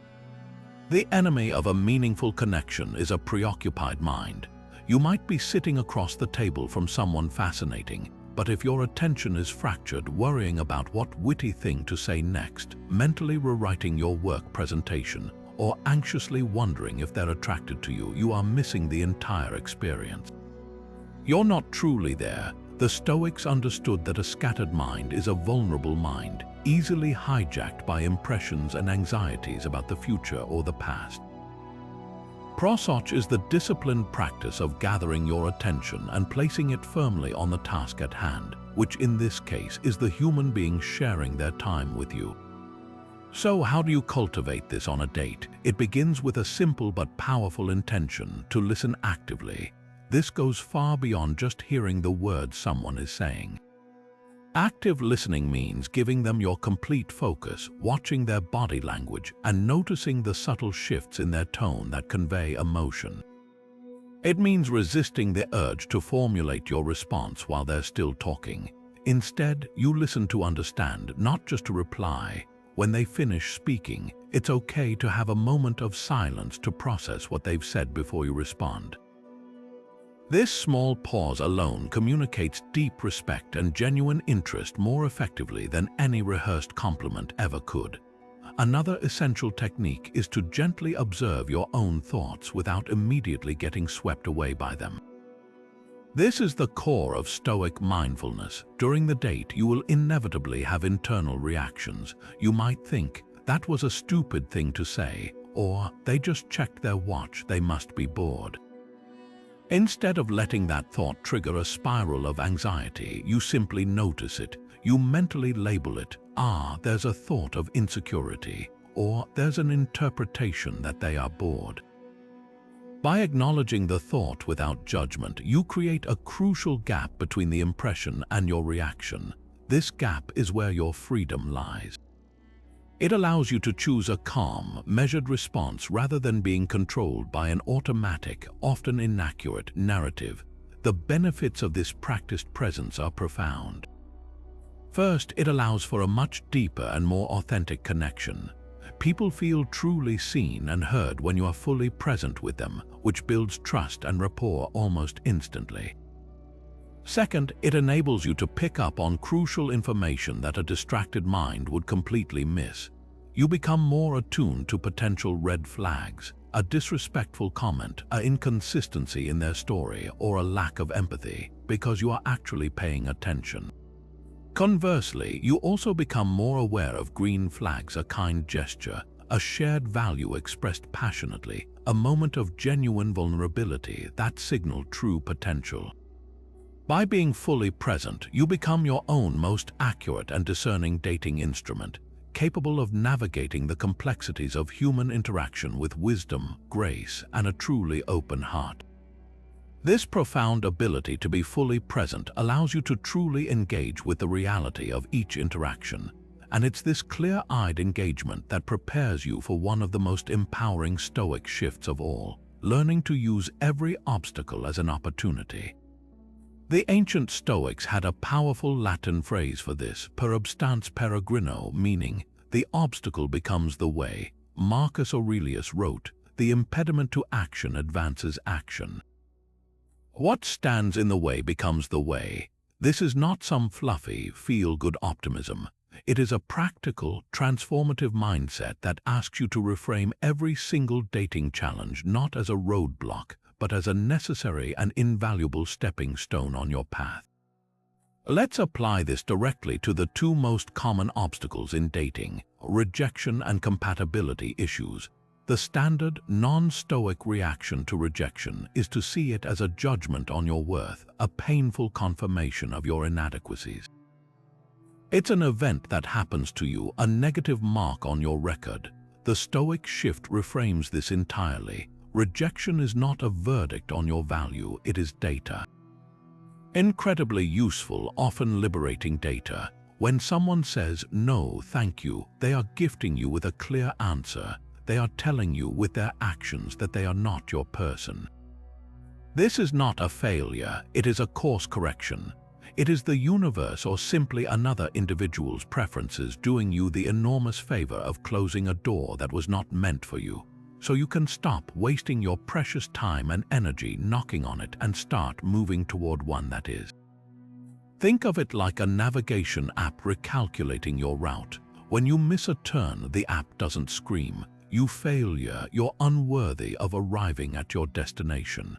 The enemy of a meaningful connection is a preoccupied mind. You might be sitting across the table from someone fascinating, but if your attention is fractured, worrying about what witty thing to say next, mentally rewriting your work presentation, or anxiously wondering if they're attracted to you, you are missing the entire experience. You're not truly there. The Stoics understood that a scattered mind is a vulnerable mind, easily hijacked by impressions and anxieties about the future or the past. Prosoch is the disciplined practice of gathering your attention and placing it firmly on the task at hand, which in this case is the human being sharing their time with you. So how do you cultivate this on a date? It begins with a simple but powerful intention to listen actively. This goes far beyond just hearing the words someone is saying. Active listening means giving them your complete focus, watching their body language, and noticing the subtle shifts in their tone that convey emotion. It means resisting the urge to formulate your response while they're still talking. Instead, you listen to understand, not just to reply. When they finish speaking, it's okay to have a moment of silence to process what they've said before you respond. This small pause alone communicates deep respect and genuine interest more effectively than any rehearsed compliment ever could. Another essential technique is to gently observe your own thoughts without immediately getting swept away by them. This is the core of Stoic mindfulness. During the date, you will inevitably have internal reactions. You might think, that was a stupid thing to say, or they just checked their watch, they must be bored. Instead of letting that thought trigger a spiral of anxiety, you simply notice it. You mentally label it. There's a thought of insecurity, or there's an interpretation that they are bored. By acknowledging the thought without judgment, you create a crucial gap between the impression and your reaction. This gap is where your freedom lies. It allows you to choose a calm, measured response rather than being controlled by an automatic, often inaccurate narrative. The benefits of this practiced presence are profound. First, it allows for a much deeper and more authentic connection. People feel truly seen and heard when you are fully present with them, which builds trust and rapport almost instantly. Second, it enables you to pick up on crucial information that a distracted mind would completely miss. You become more attuned to potential red flags, a disrespectful comment, an inconsistency in their story, or a lack of empathy, because you are actually paying attention. Conversely, you also become more aware of green flags, a kind gesture, a shared value expressed passionately, a moment of genuine vulnerability that signal true potential. By being fully present, you become your own most accurate and discerning dating instrument, capable of navigating the complexities of human interaction with wisdom, grace, and a truly open heart. This profound ability to be fully present allows you to truly engage with the reality of each interaction, and it's this clear-eyed engagement that prepares you for one of the most empowering Stoic shifts of all, learning to use every obstacle as an opportunity. The ancient Stoics had a powerful Latin phrase for this, per obstans peregrino, meaning, the obstacle becomes the way. Marcus Aurelius wrote, the impediment to action advances action. What stands in the way becomes the way. This is not some fluffy, feel-good optimism. It is a practical, transformative mindset that asks you to reframe every single dating challenge not as a roadblock, but as a necessary and invaluable stepping stone on your path. Let's apply this directly to the two most common obstacles in dating, rejection and compatibility issues. The standard, non-Stoic reaction to rejection is to see it as a judgment on your worth, a painful confirmation of your inadequacies. It's an event that happens to you, a negative mark on your record. The Stoic shift reframes this entirely. Rejection is not a verdict on your value, it is data. Incredibly useful, often liberating data. When someone says, no, thank you, they are gifting you with a clear answer. They are telling you with their actions that they are not your person. This is not a failure, it is a course correction. It is the universe or simply another individual's preferences doing you the enormous favor of closing a door that was not meant for you, so you can stop wasting your precious time and energy knocking on it and start moving toward one that is. Think of it like a navigation app recalculating your route. When you miss a turn, the app doesn't scream, "You failure, you're unworthy of arriving at your destination."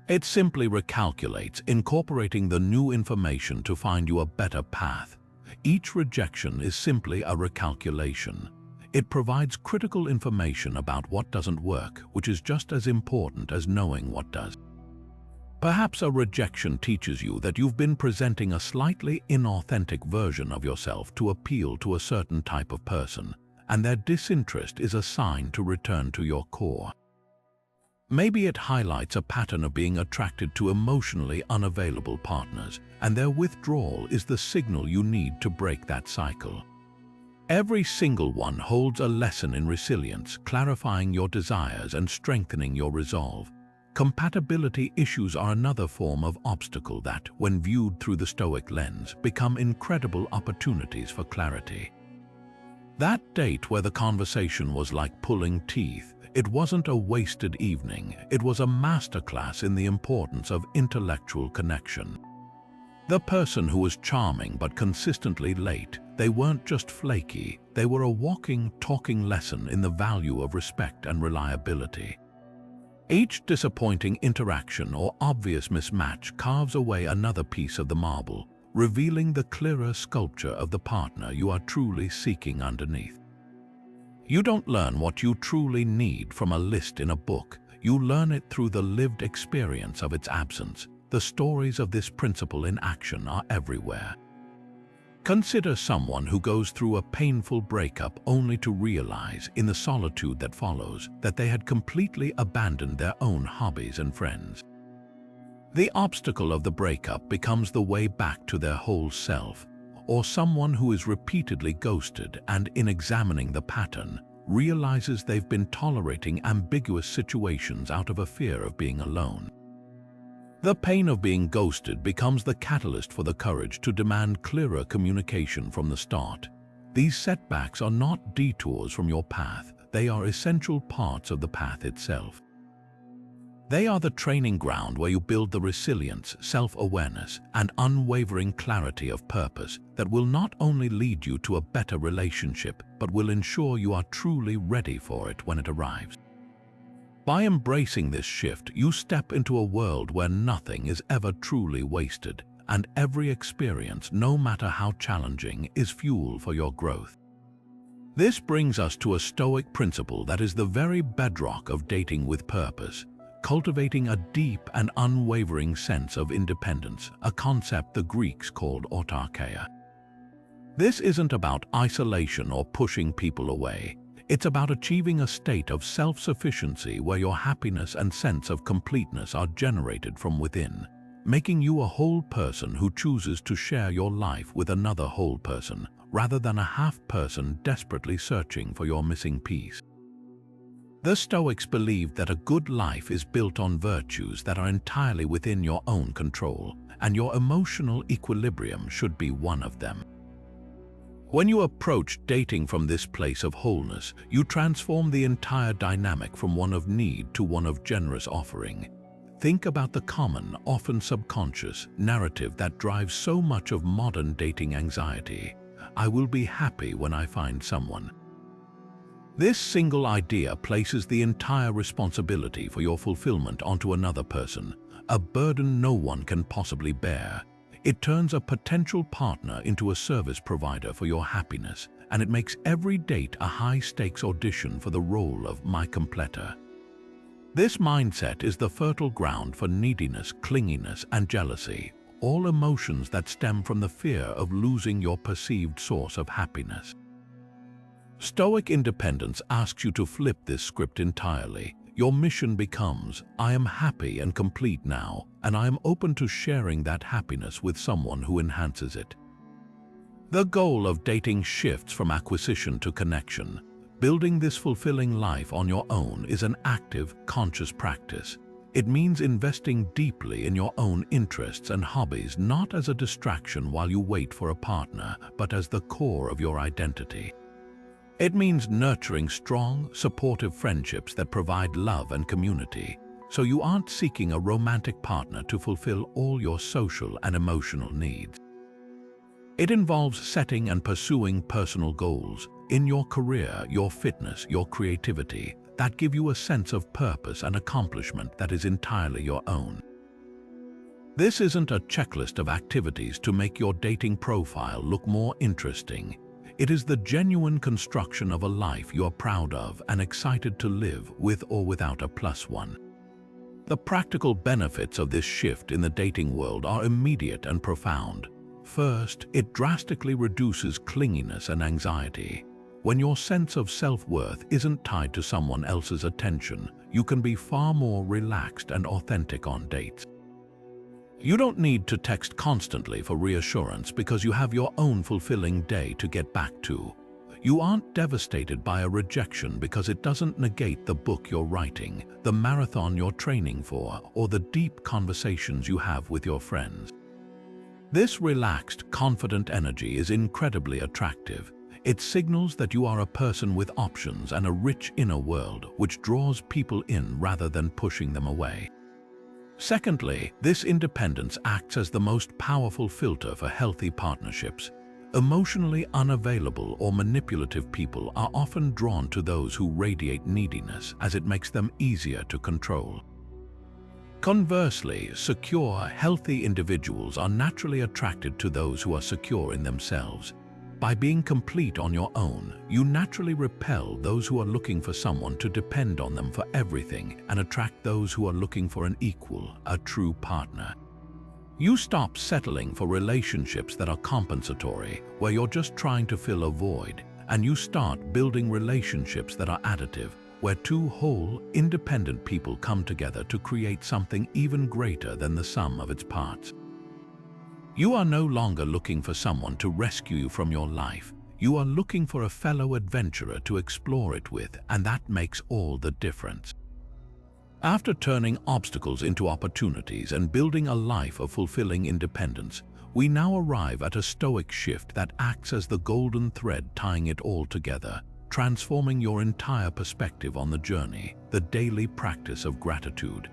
It simply recalculates, incorporating the new information to find you a better path. Each rejection is simply a recalculation. It provides critical information about what doesn't work, which is just as important as knowing what does. Perhaps a rejection teaches you that you've been presenting a slightly inauthentic version of yourself to appeal to a certain type of person, and their disinterest is a sign to return to your core. Maybe it highlights a pattern of being attracted to emotionally unavailable partners, and their withdrawal is the signal you need to break that cycle. Every single one holds a lesson in resilience, clarifying your desires and strengthening your resolve. Compatibility issues are another form of obstacle that, when viewed through the Stoic lens, become incredible opportunities for clarity. That date where the conversation was like pulling teeth, it wasn't a wasted evening, it was a masterclass in the importance of intellectual connection. The person who was charming but consistently late, they weren't just flaky, they were a walking, talking lesson in the value of respect and reliability. Each disappointing interaction or obvious mismatch carves away another piece of the marble, revealing the clearer sculpture of the partner you are truly seeking underneath. You don't learn what you truly need from a list in a book, you learn it through the lived experience of its absence. The stories of this principle in action are everywhere. Consider someone who goes through a painful breakup only to realize, in the solitude that follows, that they had completely abandoned their own hobbies and friends. The obstacle of the breakup becomes the way back to their whole self, or someone who is repeatedly ghosted and, in examining the pattern, realizes they've been tolerating ambiguous situations out of a fear of being alone. The pain of being ghosted becomes the catalyst for the courage to demand clearer communication from the start. These setbacks are not detours from your path, they are essential parts of the path itself. They are the training ground where you build the resilience, self-awareness, and unwavering clarity of purpose that will not only lead you to a better relationship, but will ensure you are truly ready for it when it arrives. By embracing this shift, you step into a world where nothing is ever truly wasted, and every experience, no matter how challenging, is fuel for your growth. This brings us to a Stoic principle that is the very bedrock of dating with purpose: cultivating a deep and unwavering sense of independence, a concept the Greeks called autarkeia. This isn't about isolation or pushing people away. It's about achieving a state of self-sufficiency where your happiness and sense of completeness are generated from within, making you a whole person who chooses to share your life with another whole person, rather than a half-person desperately searching for your missing piece. The Stoics believed that a good life is built on virtues that are entirely within your own control, and your emotional equilibrium should be one of them. When you approach dating from this place of wholeness, you transform the entire dynamic from one of need to one of generous offering. Think about the common, often subconscious, narrative that drives so much of modern dating anxiety. I will be happy when I find someone. This single idea places the entire responsibility for your fulfillment onto another person, a burden no one can possibly bear. It turns a potential partner into a service provider for your happiness, and it makes every date a high-stakes audition for the role of my completer. This mindset is the fertile ground for neediness, clinginess, and jealousy, all emotions that stem from the fear of losing your perceived source of happiness. Stoic independence asks you to flip this script entirely. Your mission becomes, I am happy and complete now, and I am open to sharing that happiness with someone who enhances it. The goal of dating shifts from acquisition to connection. Building this fulfilling life on your own is an active, conscious practice. It means investing deeply in your own interests and hobbies, not as a distraction while you wait for a partner, but as the core of your identity. It means nurturing strong, supportive friendships that provide love and community, so you aren't seeking a romantic partner to fulfill all your social and emotional needs. It involves setting and pursuing personal goals in your career, your fitness, your creativity, that give you a sense of purpose and accomplishment that is entirely your own. This isn't a checklist of activities to make your dating profile look more interesting. It is the genuine construction of a life you are proud of and excited to live with or without a plus one. The practical benefits of this shift in the dating world are immediate and profound. First, it drastically reduces clinginess and anxiety. When your sense of self-worth isn't tied to someone else's attention, you can be far more relaxed and authentic on dates. You don't need to text constantly for reassurance because you have your own fulfilling day to get back to. You aren't devastated by a rejection because it doesn't negate the book you're writing, the marathon you're training for, or the deep conversations you have with your friends. This relaxed, confident energy is incredibly attractive. It signals that you are a person with options and a rich inner world, which draws people in rather than pushing them away. Secondly, this independence acts as the most powerful filter for healthy partnerships. Emotionally unavailable or manipulative people are often drawn to those who radiate neediness, as it makes them easier to control. Conversely, secure, healthy individuals are naturally attracted to those who are secure in themselves. By being complete on your own, you naturally repel those who are looking for someone to depend on them for everything and attract those who are looking for an equal, a true partner. You stop settling for relationships that are compensatory, where you're just trying to fill a void, and you start building relationships that are additive, where two whole, independent people come together to create something even greater than the sum of its parts. You are no longer looking for someone to rescue you from your life. You are looking for a fellow adventurer to explore it with, and that makes all the difference. After turning obstacles into opportunities and building a life of fulfilling independence, we now arrive at a Stoic shift that acts as the golden thread tying it all together, transforming your entire perspective on the journey, the daily practice of gratitude.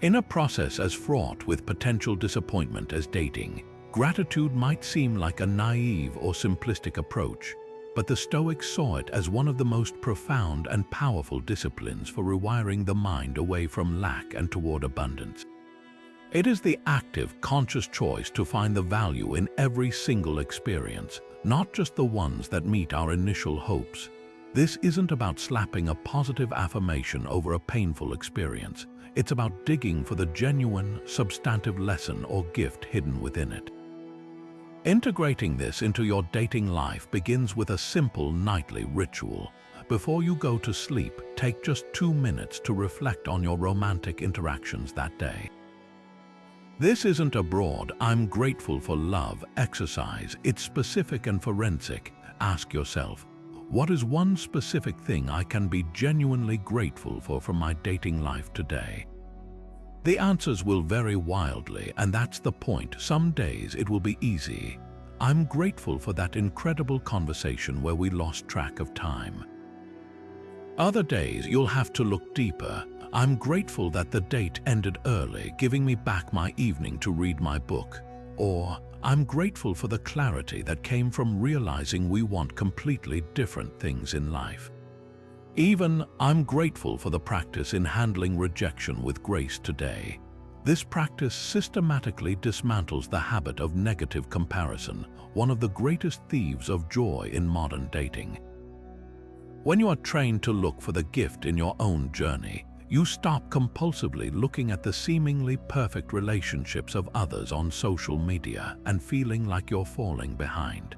In a process as fraught with potential disappointment as dating, gratitude might seem like a naive or simplistic approach, but the Stoics saw it as one of the most profound and powerful disciplines for rewiring the mind away from lack and toward abundance. It is the active, conscious choice to find the value in every single experience, not just the ones that meet our initial hopes. This isn't about slapping a positive affirmation over a painful experience. It's about digging for the genuine, substantive lesson or gift hidden within it. Integrating this into your dating life begins with a simple nightly ritual. Before you go to sleep, take just 2 minutes to reflect on your romantic interactions that day. This isn't a broad, "I'm grateful for love" exercise. It's specific and forensic. Ask yourself, what is one specific thing I can be genuinely grateful for from my dating life today? The answers will vary wildly, and that's the point. Some days it will be easy. I'm grateful for that incredible conversation where we lost track of time. Other days you'll have to look deeper. I'm grateful that the date ended early, giving me back my evening to read my book. Or, I'm grateful for the clarity that came from realizing we want completely different things in life. Even, I'm grateful for the practice in handling rejection with grace today. This practice systematically dismantles the habit of negative comparison, one of the greatest thieves of joy in modern dating. When you are trained to look for the gift in your own journey, you stop compulsively looking at the seemingly perfect relationships of others on social media and feeling like you're falling behind.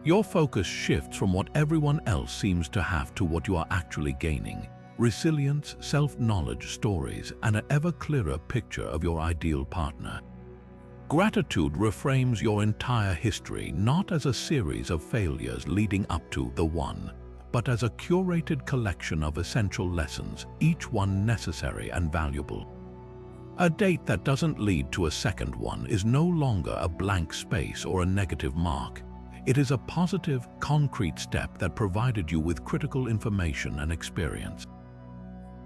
Your focus shifts from what everyone else seems to have to what you are actually gaining: resilience, self-knowledge, stories, and an ever clearer picture of your ideal partner. Gratitude reframes your entire history not as a series of failures leading up to the one, but as a curated collection of essential lessons, each one necessary and valuable. A date that doesn't lead to a second one is no longer a blank space or a negative mark. It is a positive, concrete step that provided you with critical information and experience.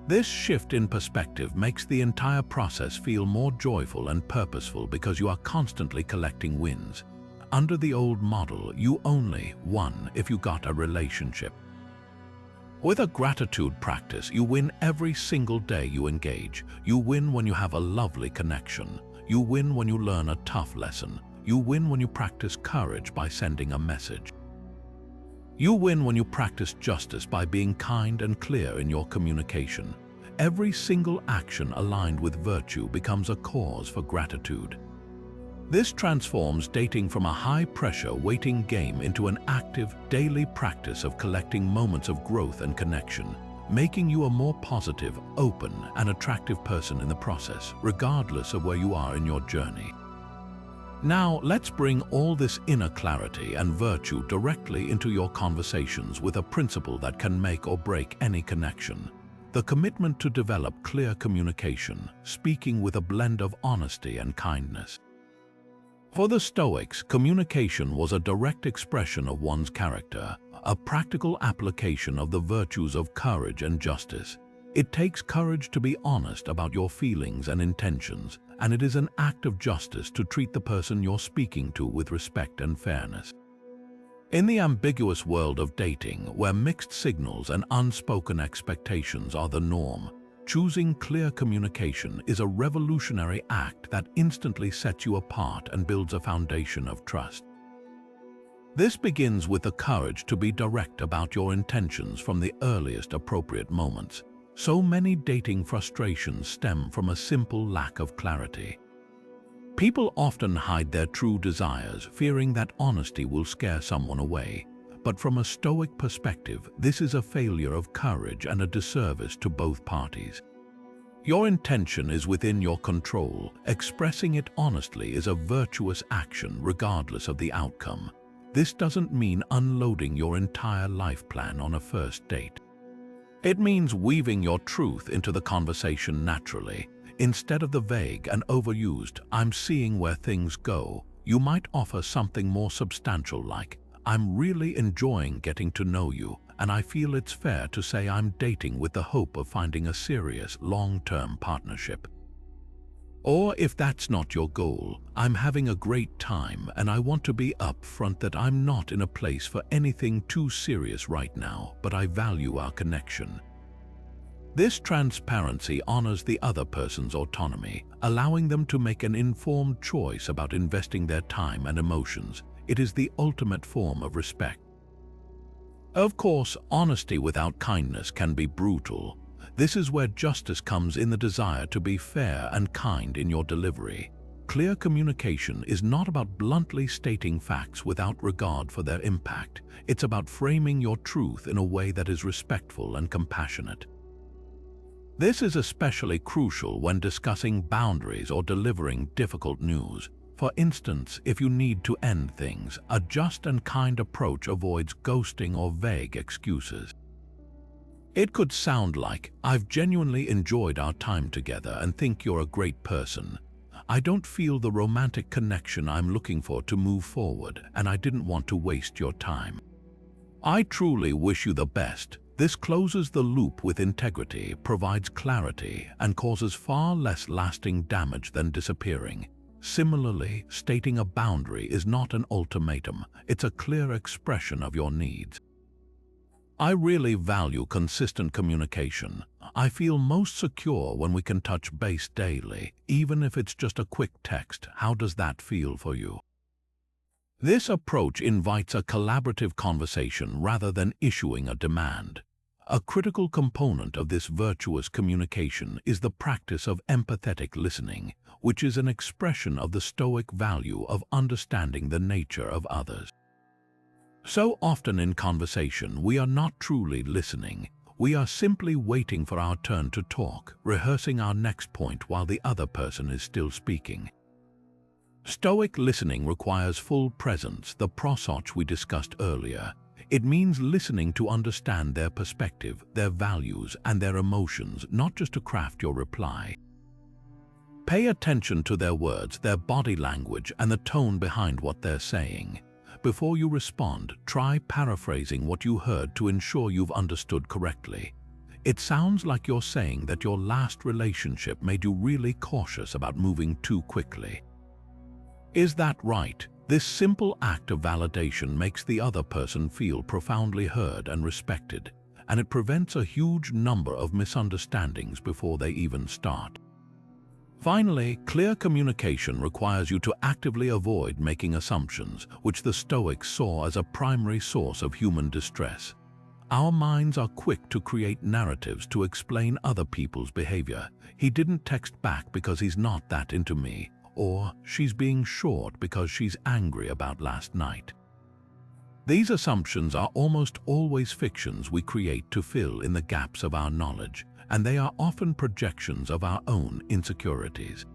This shift in perspective makes the entire process feel more joyful and purposeful because you are constantly collecting wins. Under the old model, you only won if you got a relationship. With a gratitude practice, you win every single day you engage. You win when you have a lovely connection. You win when you learn a tough lesson. You win when you practice courage by sending a message. You win when you practice justice by being kind and clear in your communication. Every single action aligned with virtue becomes a cause for gratitude. This transforms dating from a high-pressure waiting game into an active, daily practice of collecting moments of growth and connection, making you a more positive, open, and attractive person in the process, regardless of where you are in your journey. Now, let's bring all this inner clarity and virtue directly into your conversations with a principle that can make or break any connection: the commitment to develop clear communication, speaking with a blend of honesty and kindness. For the Stoics, communication was a direct expression of one's character, a practical application of the virtues of courage and justice. It takes courage to be honest about your feelings and intentions, and it is an act of justice to treat the person you're speaking to with respect and fairness. In the ambiguous world of dating, where mixed signals and unspoken expectations are the norm, choosing clear communication is a revolutionary act that instantly sets you apart and builds a foundation of trust. This begins with the courage to be direct about your intentions from the earliest appropriate moments. So many dating frustrations stem from a simple lack of clarity. People often hide their true desires, fearing that honesty will scare someone away. But from a Stoic perspective, this is a failure of courage and a disservice to both parties. Your intention is within your control. Expressing it honestly is a virtuous action regardless of the outcome. This doesn't mean unloading your entire life plan on a first date. It means weaving your truth into the conversation naturally. Instead of the vague and overused, "I'm seeing where things go," you might offer something more substantial like, "I'm really enjoying getting to know you, and I feel it's fair to say I'm dating with the hope of finding a serious, long-term partnership." Or if that's not your goal, I'm having a great time and I want to be upfront that I'm not in a place for anything too serious right now, but I value our connection. This transparency honors the other person's autonomy, allowing them to make an informed choice about investing their time and emotions. It is the ultimate form of respect. Of course, honesty without kindness can be brutal. This is where justice comes in the desire to be fair and kind in your delivery. Clear communication is not about bluntly stating facts without regard for their impact. It's about framing your truth in a way that is respectful and compassionate. This is especially crucial when discussing boundaries or delivering difficult news. For instance, if you need to end things, a just and kind approach avoids ghosting or vague excuses. It could sound like, "I've genuinely enjoyed our time together and think you're a great person. I don't feel the romantic connection I'm looking for to move forward, and I didn't want to waste your time. I truly wish you the best." This closes the loop with integrity, provides clarity, and causes far less lasting damage than disappearing. Similarly, stating a boundary is not an ultimatum, it's a clear expression of your needs. I really value consistent communication. I feel most secure when we can touch base daily, even if it's just a quick text. How does that feel for you? This approach invites a collaborative conversation rather than issuing a demand. A critical component of this virtuous communication is the practice of empathetic listening, which is an expression of the Stoic value of understanding the nature of others. So often in conversation, we are not truly listening. We are simply waiting for our turn to talk, rehearsing our next point while the other person is still speaking. Stoic listening requires full presence, the prosauch we discussed earlier. It means listening to understand their perspective, their values, and their emotions, not just to craft your reply. Pay attention to their words, their body language, and the tone behind what they're saying. Before you respond, try paraphrasing what you heard to ensure you've understood correctly. It sounds like you're saying that your last relationship made you really cautious about moving too quickly. Is that right? This simple act of validation makes the other person feel profoundly heard and respected, and it prevents a huge number of misunderstandings before they even start. Finally, clear communication requires you to actively avoid making assumptions, which the Stoics saw as a primary source of human distress. Our minds are quick to create narratives to explain other people's behavior. He didn't text back because he's not that into me, or she's being short because she's angry about last night. These assumptions are almost always fictions we create to fill in the gaps of our knowledge, and they are often projections of our own insecurities.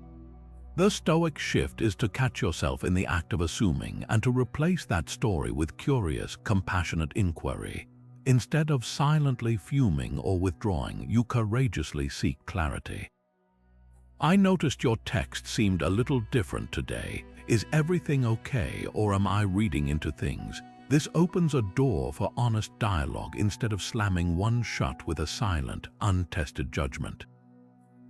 The Stoic shift is to catch yourself in the act of assuming and to replace that story with curious, compassionate inquiry. Instead of silently fuming or withdrawing, you courageously seek clarity. "I noticed your text seemed a little different today. Is everything okay, or am I reading into things?" This opens a door for honest dialogue instead of slamming one shut with a silent, untested judgment.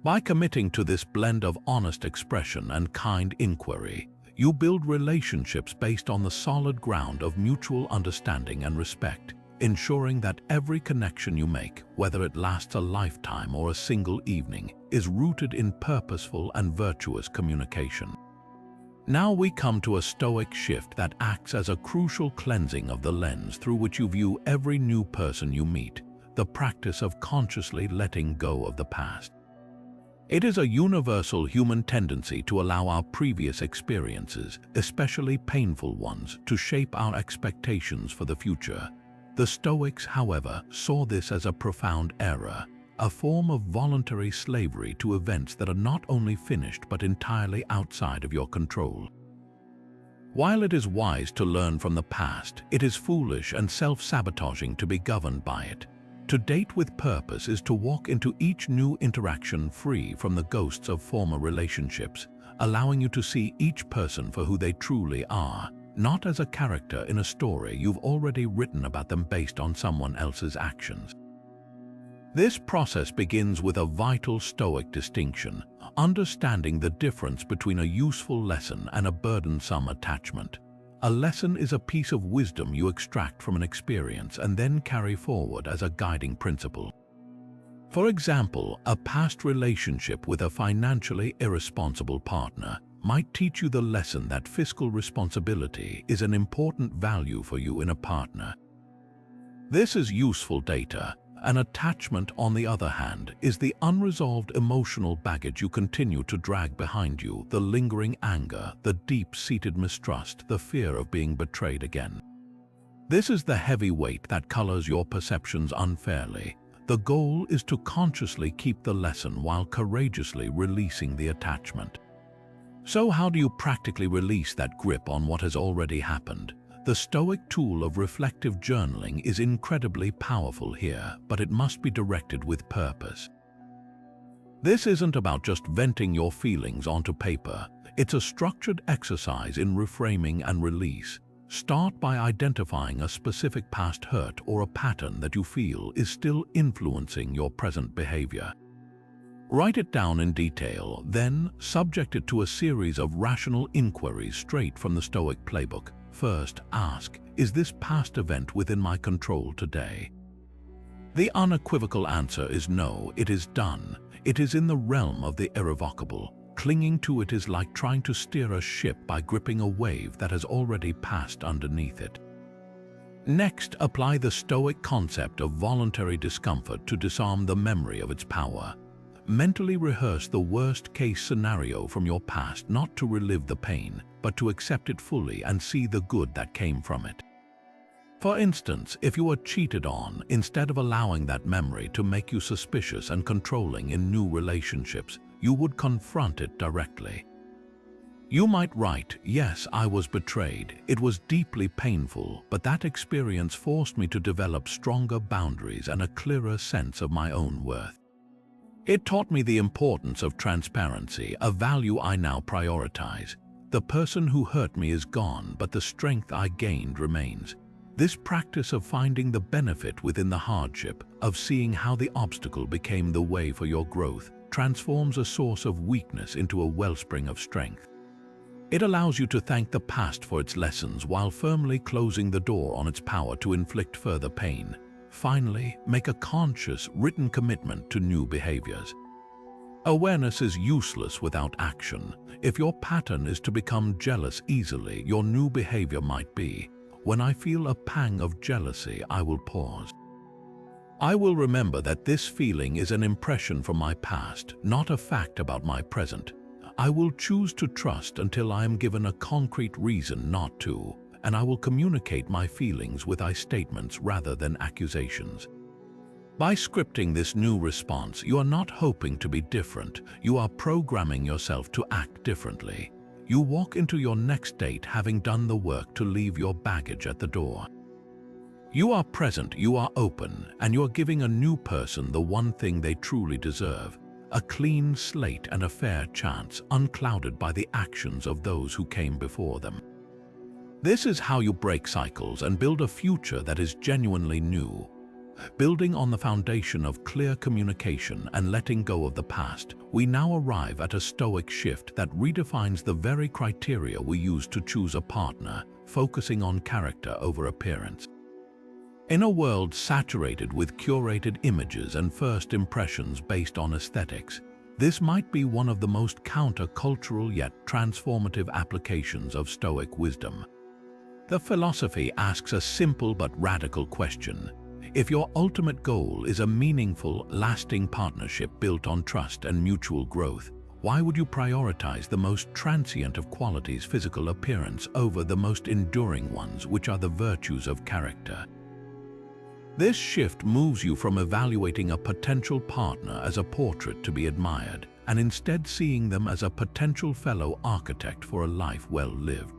By committing to this blend of honest expression and kind inquiry, you build relationships based on the solid ground of mutual understanding and respect, ensuring that every connection you make, whether it lasts a lifetime or a single evening, is rooted in purposeful and virtuous communication. Now we come to a Stoic shift that acts as a crucial cleansing of the lens through which you view every new person you meet, the practice of consciously letting go of the past. It is a universal human tendency to allow our previous experiences, especially painful ones, to shape our expectations for the future. The Stoics, however, saw this as a profound error, a form of voluntary slavery to events that are not only finished but entirely outside of your control. While it is wise to learn from the past, it is foolish and self-sabotaging to be governed by it. To date with purpose is to walk into each new interaction free from the ghosts of former relationships, allowing you to see each person for who they truly are, not as a character in a story you've already written about them based on someone else's actions. This process begins with a vital Stoic distinction, understanding the difference between a useful lesson and a burdensome attachment. A lesson is a piece of wisdom you extract from an experience and then carry forward as a guiding principle. For example, a past relationship with a financially irresponsible partner might teach you the lesson that fiscal responsibility is an important value for you in a partner. This is useful data. An attachment, on the other hand, is the unresolved emotional baggage you continue to drag behind you, the lingering anger, the deep-seated mistrust, the fear of being betrayed again. This is the heavy weight that colors your perceptions unfairly. The goal is to consciously keep the lesson while courageously releasing the attachment. So how do you practically release that grip on what has already happened? The Stoic tool of reflective journaling is incredibly powerful here, but it must be directed with purpose. This isn't about just venting your feelings onto paper. It's a structured exercise in reframing and release. Start by identifying a specific past hurt or a pattern that you feel is still influencing your present behavior. Write it down in detail, then subject it to a series of rational inquiries straight from the Stoic playbook. First, ask, is this past event within my control today? The unequivocal answer is no, it is done. It is in the realm of the irrevocable. Clinging to it is like trying to steer a ship by gripping a wave that has already passed underneath it. Next, apply the Stoic concept of voluntary discomfort to disarm the memory of its power. Mentally rehearse the worst-case scenario from your past, not to relive the pain, but to accept it fully and see the good that came from it. For instance, if you were cheated on, instead of allowing that memory to make you suspicious and controlling in new relationships, you would confront it directly. You might write, yes, I was betrayed. It was deeply painful, but that experience forced me to develop stronger boundaries and a clearer sense of my own worth. It taught me the importance of transparency, a value I now prioritize. The person who hurt me is gone, but the strength I gained remains. This practice of finding the benefit within the hardship, of seeing how the obstacle became the way for your growth, transforms a source of weakness into a wellspring of strength. It allows you to thank the past for its lessons while firmly closing the door on its power to inflict further pain. Finally, make a conscious, written commitment to new behaviors. Awareness is useless without action. If your pattern is to become jealous easily, your new behavior might be, when I feel a pang of jealousy, I will pause. I will remember that this feeling is an impression from my past, not a fact about my present. I will choose to trust until I am given a concrete reason not to, and I will communicate my feelings with I statements rather than accusations. By scripting this new response, you are not hoping to be different. You are programming yourself to act differently. You walk into your next date having done the work to leave your baggage at the door. You are present, you are open, and you are giving a new person the one thing they truly deserve: a clean slate and a fair chance, unclouded by the actions of those who came before them. This is how you break cycles and build a future that is genuinely new. Building on the foundation of clear communication and letting go of the past, we now arrive at a Stoic shift that redefines the very criteria we use to choose a partner, focusing on character over appearance. In a world saturated with curated images and first impressions based on aesthetics, this might be one of the most counter-cultural yet transformative applications of Stoic wisdom. The philosophy asks a simple but radical question. If your ultimate goal is a meaningful, lasting partnership built on trust and mutual growth, why would you prioritize the most transient of qualities, physical appearance, over the most enduring ones, which are the virtues of character? This shift moves you from evaluating a potential partner as a portrait to be admired, and instead seeing them as a potential fellow architect for a life well lived.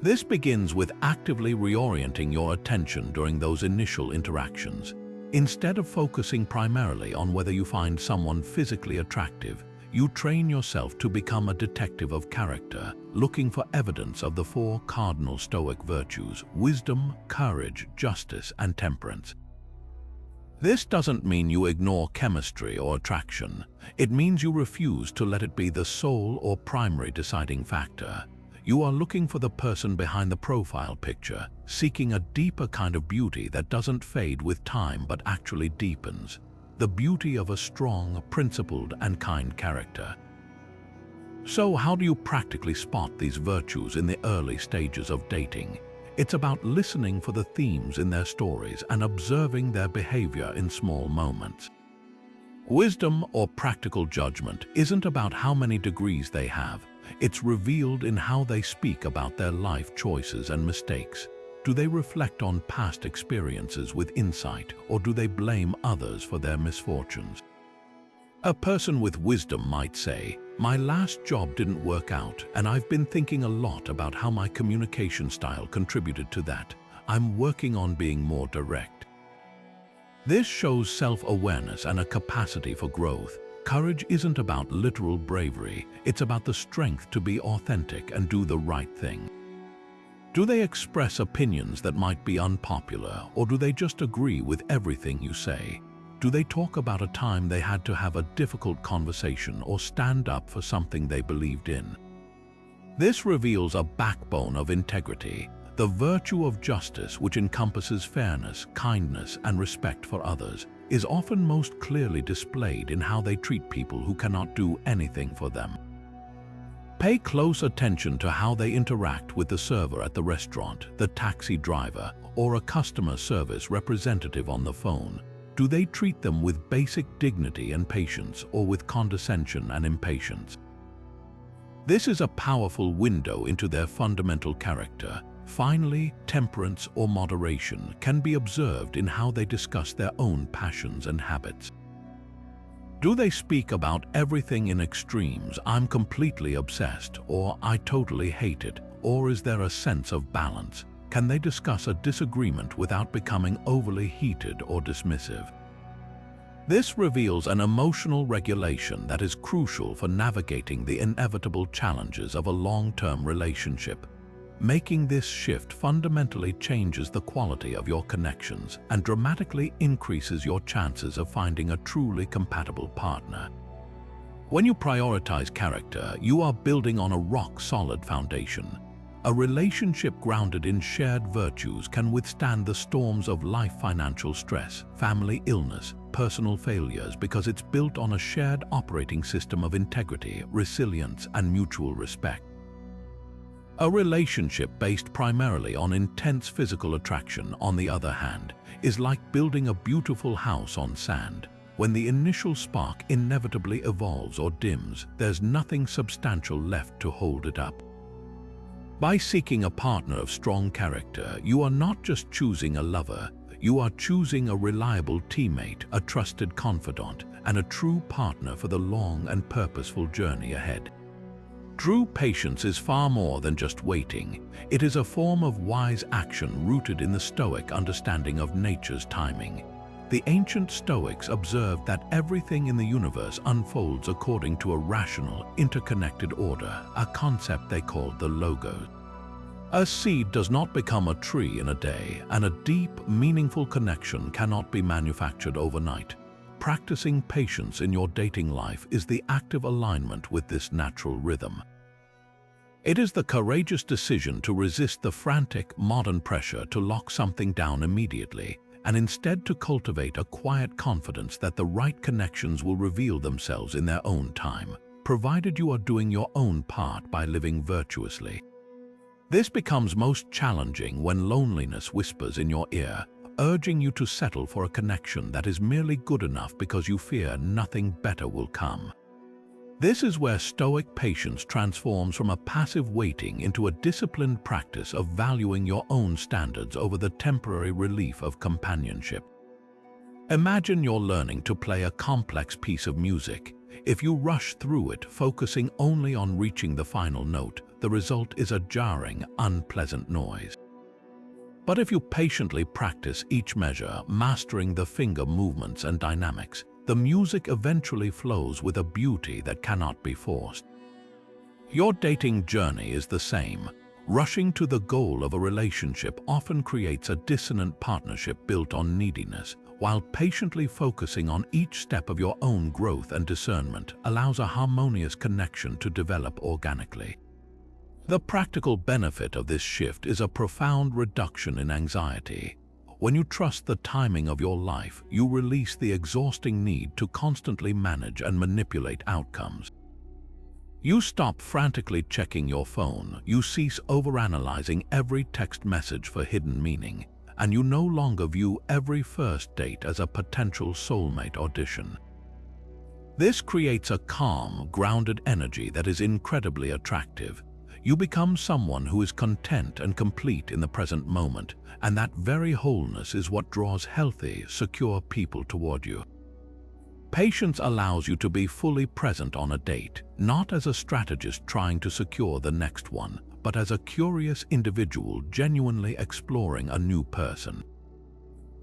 This begins with actively reorienting your attention during those initial interactions. Instead of focusing primarily on whether you find someone physically attractive, you train yourself to become a detective of character, looking for evidence of the four cardinal Stoic virtues: wisdom, courage, justice, and temperance. This doesn't mean you ignore chemistry or attraction. It means you refuse to let it be the sole or primary deciding factor. You are looking for the person behind the profile picture, seeking a deeper kind of beauty that doesn't fade with time but actually deepens. The beauty of a strong, principled, and kind character. So how do you practically spot these virtues in the early stages of dating? It's about listening for the themes in their stories and observing their behavior in small moments. Wisdom or practical judgment isn't about how many degrees they have. It's revealed in how they speak about their life choices and mistakes. Do they reflect on past experiences with insight, or do they blame others for their misfortunes? A person with wisdom might say, "My last job didn't work out, and I've been thinking a lot about how my communication style contributed to that. I'm working on being more direct." This shows self-awareness and a capacity for growth. Courage isn't about literal bravery, it's about the strength to be authentic and do the right thing. Do they express opinions that might be unpopular, or do they just agree with everything you say? Do they talk about a time they had to have a difficult conversation or stand up for something they believed in? This reveals a backbone of integrity, the virtue of justice, which encompasses fairness, kindness, and respect for others, is often most clearly displayed in how they treat people who cannot do anything for them. Pay close attention to how they interact with the server at the restaurant, the taxi driver, or a customer service representative on the phone. Do they treat them with basic dignity and patience, or with condescension and impatience? This is a powerful window into their fundamental character. Finally, temperance or moderation can be observed in how they discuss their own passions and habits. Do they speak about everything in extremes, "I'm completely obsessed," or "I totally hate it," or is there a sense of balance? Can they discuss a disagreement without becoming overly heated or dismissive? This reveals an emotional regulation that is crucial for navigating the inevitable challenges of a long-term relationship. Making this shift fundamentally changes the quality of your connections and dramatically increases your chances of finding a truly compatible partner. When you prioritize character, you are building on a rock-solid foundation. A relationship grounded in shared virtues can withstand the storms of life, financial stress, family illness, personal failures, because it's built on a shared operating system of integrity, resilience, and mutual respect. A relationship based primarily on intense physical attraction, on the other hand, is like building a beautiful house on sand. When the initial spark inevitably evolves or dims, there's nothing substantial left to hold it up. By seeking a partner of strong character, you are not just choosing a lover, you are choosing a reliable teammate, a trusted confidant, and a true partner for the long and purposeful journey ahead. True patience is far more than just waiting. It is a form of wise action rooted in the Stoic understanding of nature's timing. The ancient Stoics observed that everything in the universe unfolds according to a rational, interconnected order, a concept they called the logos. A seed does not become a tree in a day, and a deep, meaningful connection cannot be manufactured overnight. Practicing patience in your dating life is the active alignment with this natural rhythm. It is the courageous decision to resist the frantic, modern pressure to lock something down immediately, and instead to cultivate a quiet confidence that the right connections will reveal themselves in their own time, provided you are doing your own part by living virtuously. This becomes most challenging when loneliness whispers in your ear, urging you to settle for a connection that is merely good enough because you fear nothing better will come. This is where Stoic patience transforms from a passive waiting into a disciplined practice of valuing your own standards over the temporary relief of companionship. Imagine you're learning to play a complex piece of music. If you rush through it, focusing only on reaching the final note, the result is a jarring, unpleasant noise. But if you patiently practice each measure, mastering the finger movements and dynamics, the music eventually flows with a beauty that cannot be forced. Your dating journey is the same. Rushing to the goal of a relationship often creates a dissonant partnership built on neediness, while patiently focusing on each step of your own growth and discernment allows a harmonious connection to develop organically. The practical benefit of this shift is a profound reduction in anxiety. When you trust the timing of your life, you release the exhausting need to constantly manage and manipulate outcomes. You stop frantically checking your phone, you cease overanalyzing every text message for hidden meaning, and you no longer view every first date as a potential soulmate audition. This creates a calm, grounded energy that is incredibly attractive. You become someone who is content and complete in the present moment, and that very wholeness is what draws healthy, secure people toward you. Patience allows you to be fully present on a date, not as a strategist trying to secure the next one, but as a curious individual genuinely exploring a new person.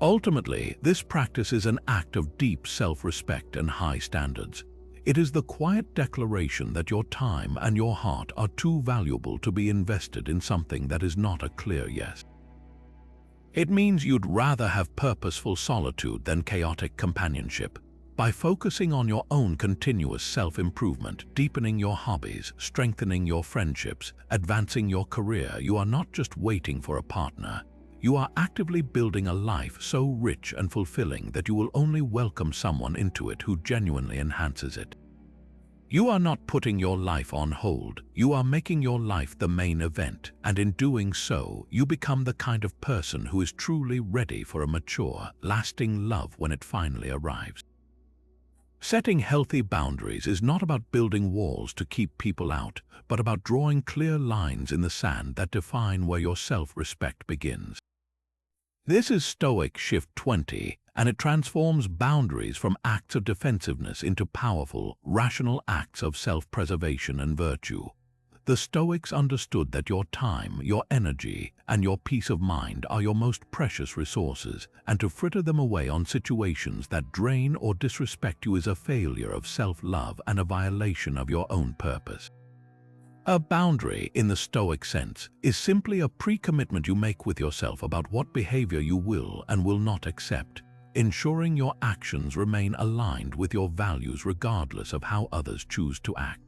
Ultimately, this practice is an act of deep self-respect and high standards. It is the quiet declaration that your time and your heart are too valuable to be invested in something that is not a clear yes. It means you'd rather have purposeful solitude than chaotic companionship. By focusing on your own continuous self-improvement, deepening your hobbies, strengthening your friendships, advancing your career, you are not just waiting for a partner. You are actively building a life so rich and fulfilling that you will only welcome someone into it who genuinely enhances it. You are not putting your life on hold, you are making your life the main event, and in doing so, you become the kind of person who is truly ready for a mature, lasting love when it finally arrives. Setting healthy boundaries is not about building walls to keep people out, but about drawing clear lines in the sand that define where your self-respect begins. This is Stoic Shift 20, and it transforms boundaries from acts of defensiveness into powerful, rational acts of self-preservation and virtue. The Stoics understood that your time, your energy, and your peace of mind are your most precious resources, and to fritter them away on situations that drain or disrespect you is a failure of self-love and a violation of your own purpose. A boundary, in the Stoic sense, is simply a pre-commitment you make with yourself about what behavior you will and will not accept, ensuring your actions remain aligned with your values regardless of how others choose to act.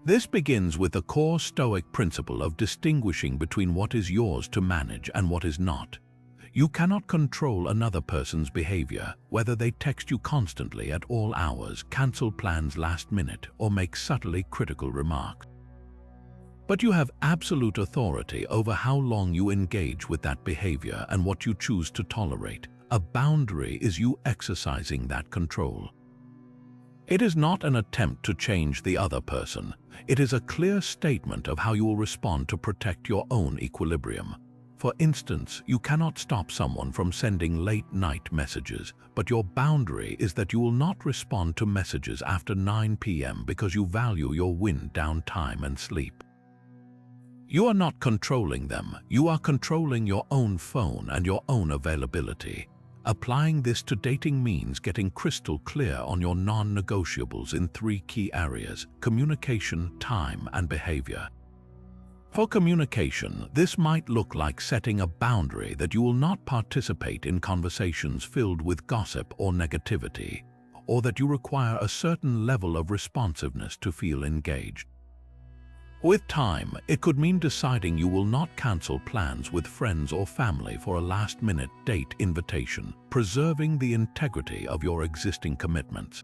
This begins with the core Stoic principle of distinguishing between what is yours to manage and what is not. You cannot control another person's behavior, whether they text you constantly at all hours, cancel plans last minute, or make subtly critical remarks. But you have absolute authority over how long you engage with that behavior and what you choose to tolerate. A boundary is you exercising that control. It is not an attempt to change the other person. It is a clear statement of how you will respond to protect your own equilibrium. For instance, you cannot stop someone from sending late-night messages, but your boundary is that you will not respond to messages after 9 p.m. because you value your wind-down time and sleep. You are not controlling them, you are controlling your own phone and your own availability. Applying this to dating means getting crystal clear on your non-negotiables in 3 key areas: communication, time, and behavior. For communication, this might look like setting a boundary that you will not participate in conversations filled with gossip or negativity, or that you require a certain level of responsiveness to feel engaged. With time, it could mean deciding you will not cancel plans with friends or family for a last-minute date invitation, preserving the integrity of your existing commitments.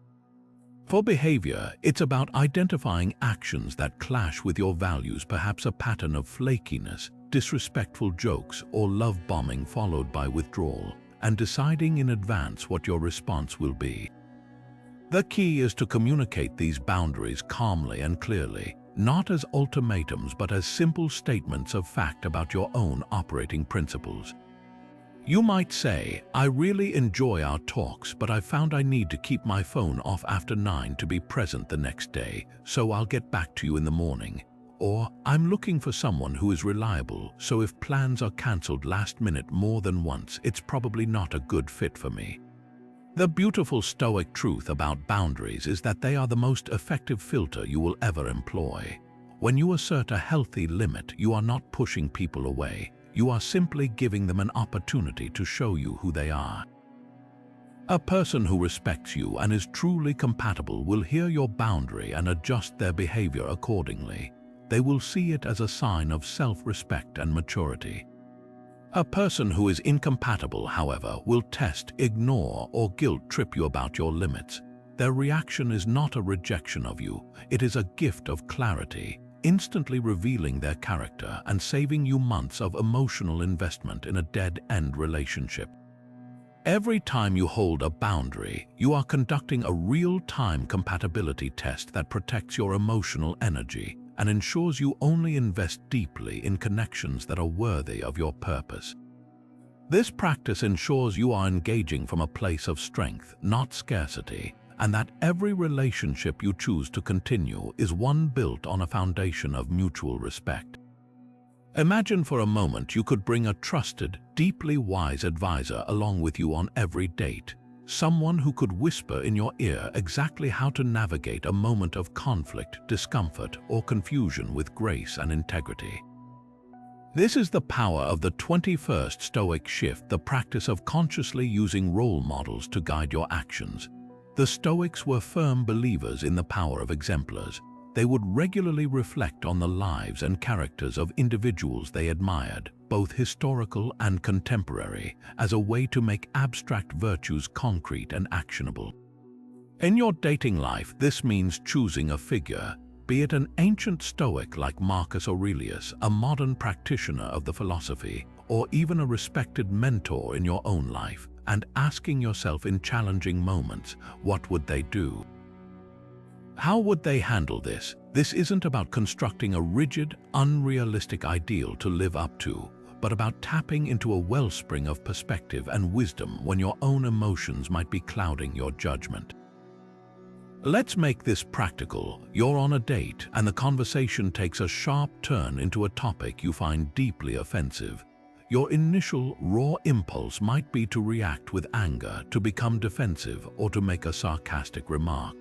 For behavior, it's about identifying actions that clash with your values, perhaps a pattern of flakiness, disrespectful jokes, or love bombing followed by withdrawal, and deciding in advance what your response will be. The key is to communicate these boundaries calmly and clearly, not as ultimatums but as simple statements of fact about your own operating principles. You might say, "I really enjoy our talks, but I found I need to keep my phone off after 9 to be present the next day, so I'll get back to you in the morning." Or, "I'm looking for someone who is reliable, so if plans are cancelled last minute more than once, it's probably not a good fit for me." The beautiful Stoic truth about boundaries is that they are the most effective filter you will ever employ. When you assert a healthy limit, you are not pushing people away. You are simply giving them an opportunity to show you who they are. A person who respects you and is truly compatible will hear your boundary and adjust their behavior accordingly. They will see it as a sign of self-respect and maturity. A person who is incompatible, however, will test, ignore, or guilt-trip you about your limits. Their reaction is not a rejection of you, it is a gift of clarity, instantly revealing their character and saving you months of emotional investment in a dead-end relationship. Every time you hold a boundary, you are conducting a real-time compatibility test that protects your emotional energy and ensures you only invest deeply in connections that are worthy of your purpose. This practice ensures you are engaging from a place of strength, not scarcity, and that every relationship you choose to continue is one built on a foundation of mutual respect. Imagine for a moment you could bring a trusted, deeply wise advisor along with you on every date, someone who could whisper in your ear exactly how to navigate a moment of conflict, discomfort, or confusion with grace and integrity. This is the power of the 21st Stoic shift, the practice of consciously using role models to guide your actions. The Stoics were firm believers in the power of exemplars. They would regularly reflect on the lives and characters of individuals they admired, both historical and contemporary, as a way to make abstract virtues concrete and actionable. In your dating life, this means choosing a figure, be it an ancient Stoic like Marcus Aurelius, a modern practitioner of the philosophy, or even a respected mentor in your own life, and asking yourself in challenging moments, what would they do? How would they handle this? This isn't about constructing a rigid, unrealistic ideal to live up to, but about tapping into a wellspring of perspective and wisdom when your own emotions might be clouding your judgment. Let's make this practical. You're on a date, and the conversation takes a sharp turn into a topic you find deeply offensive. Your initial, raw impulse might be to react with anger, to become defensive, or to make a sarcastic remark.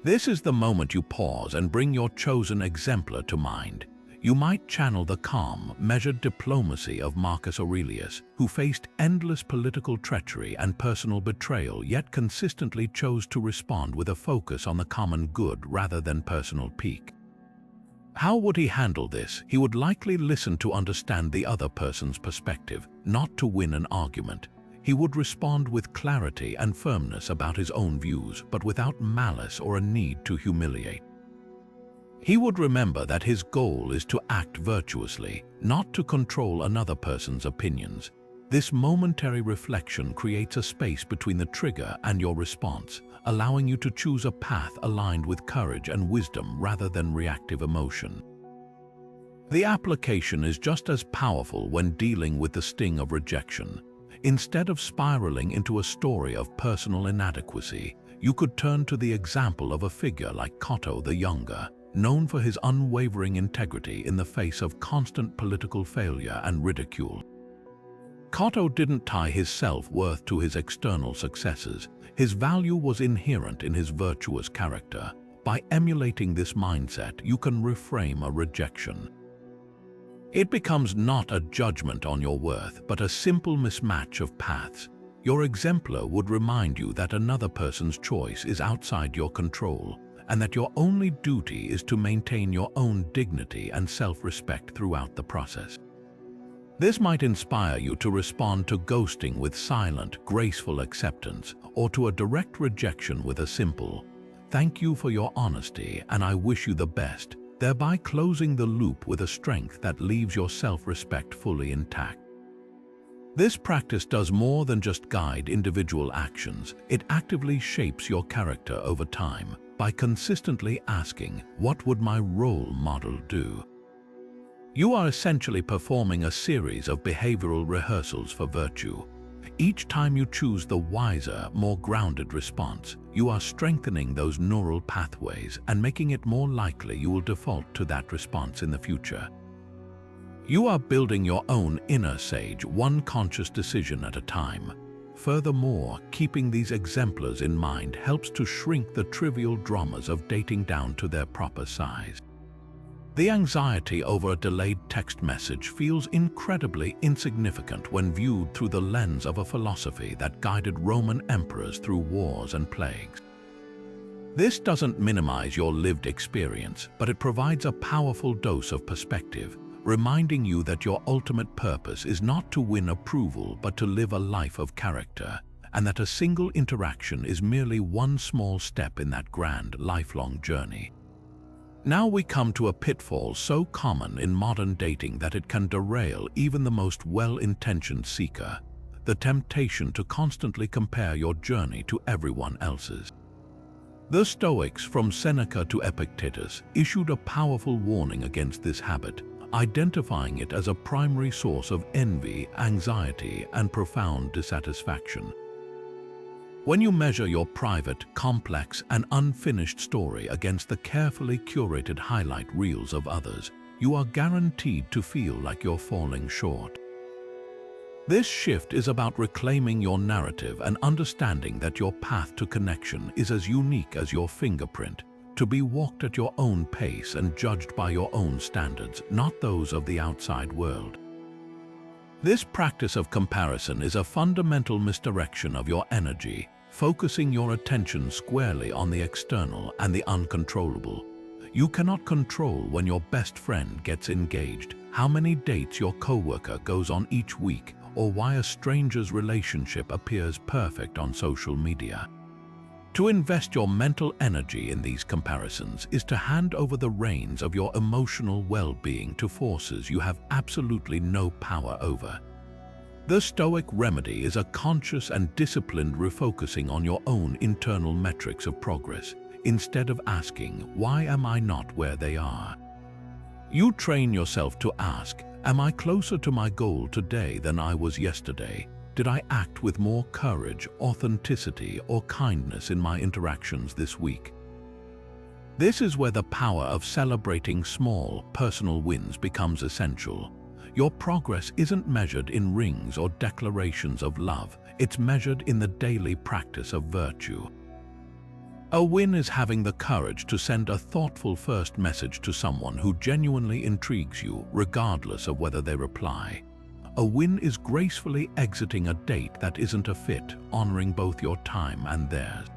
This is the moment you pause and bring your chosen exemplar to mind. You might channel the calm, measured diplomacy of Marcus Aurelius, who faced endless political treachery and personal betrayal, yet consistently chose to respond with a focus on the common good rather than personal pique. How would he handle this? He would likely listen to understand the other person's perspective, not to win an argument. He would respond with clarity and firmness about his own views, but without malice or a need to humiliate. He would remember that his goal is to act virtuously, not to control another person's opinions. This momentary reflection creates a space between the trigger and your response, allowing you to choose a path aligned with courage and wisdom rather than reactive emotion. The application is just as powerful when dealing with the sting of rejection. Instead of spiraling into a story of personal inadequacy, you could turn to the example of a figure like Cato the Younger, known for his unwavering integrity in the face of constant political failure and ridicule. Cato didn't tie his self-worth to his external successes. His value was inherent in his virtuous character. By emulating this mindset, you can reframe a rejection. It becomes not a judgment on your worth, but a simple mismatch of paths. Your exemplar would remind you that another person's choice is outside your control, and that your only duty is to maintain your own dignity and self-respect throughout the process. This might inspire you to respond to ghosting with silent, graceful acceptance, or to a direct rejection with a simple, "Thank you for your honesty and I wish you the best," thereby closing the loop with a strength that leaves your self-respect fully intact. This practice does more than just guide individual actions. It actively shapes your character over time by consistently asking, "What would my role model do?" You are essentially performing a series of behavioral rehearsals for virtue. Each time you choose the wiser, more grounded response, you are strengthening those neural pathways and making it more likely you will default to that response in the future. You are building your own inner sage, one conscious decision at a time. Furthermore, keeping these exemplars in mind helps to shrink the trivial dramas of dating down to their proper size. The anxiety over a delayed text message feels incredibly insignificant when viewed through the lens of a philosophy that guided Roman emperors through wars and plagues. This doesn't minimize your lived experience, but it provides a powerful dose of perspective, reminding you that your ultimate purpose is not to win approval but to live a life of character, and that a single interaction is merely one small step in that grand, lifelong journey. Now we come to a pitfall so common in modern dating that it can derail even the most well-intentioned seeker: the temptation to constantly compare your journey to everyone else's. The Stoics, from Seneca to Epictetus, issued a powerful warning against this habit, identifying it as a primary source of envy, anxiety, and profound dissatisfaction. When you measure your private, complex, and unfinished story against the carefully curated highlight reels of others, you are guaranteed to feel like you're falling short. This shift is about reclaiming your narrative and understanding that your path to connection is as unique as your fingerprint, to be walked at your own pace and judged by your own standards, not those of the outside world. This practice of comparison is a fundamental misdirection of your energy, focusing your attention squarely on the external and the uncontrollable. You cannot control when your best friend gets engaged, how many dates your coworker goes on each week, or why a stranger's relationship appears perfect on social media. To invest your mental energy in these comparisons is to hand over the reins of your emotional well-being to forces you have absolutely no power over. The Stoic remedy is a conscious and disciplined refocusing on your own internal metrics of progress, instead of asking, "Why am I not where they are?" You train yourself to ask, "Am I closer to my goal today than I was yesterday? Did I act with more courage, authenticity, or kindness in my interactions this week?" This is where the power of celebrating small, personal wins becomes essential. Your progress isn't measured in rings or declarations of love, it's measured in the daily practice of virtue. A win is having the courage to send a thoughtful first message to someone who genuinely intrigues you, regardless of whether they reply. A win is gracefully exiting a date that isn't a fit, honoring both your time and theirs.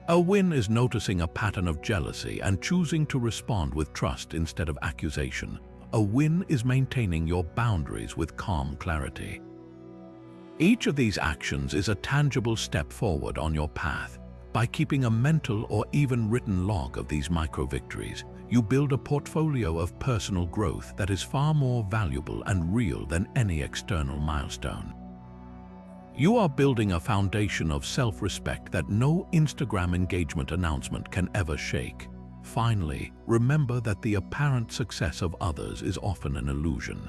A win is noticing a pattern of jealousy and choosing to respond with trust instead of accusation. A win is maintaining your boundaries with calm clarity. Each of these actions is a tangible step forward on your path. By keeping a mental or even written log of these micro-victories, you build a portfolio of personal growth that is far more valuable and real than any external milestone. You are building a foundation of self-respect that no Instagram engagement announcement can ever shake. Finally, remember that the apparent success of others is often an illusion.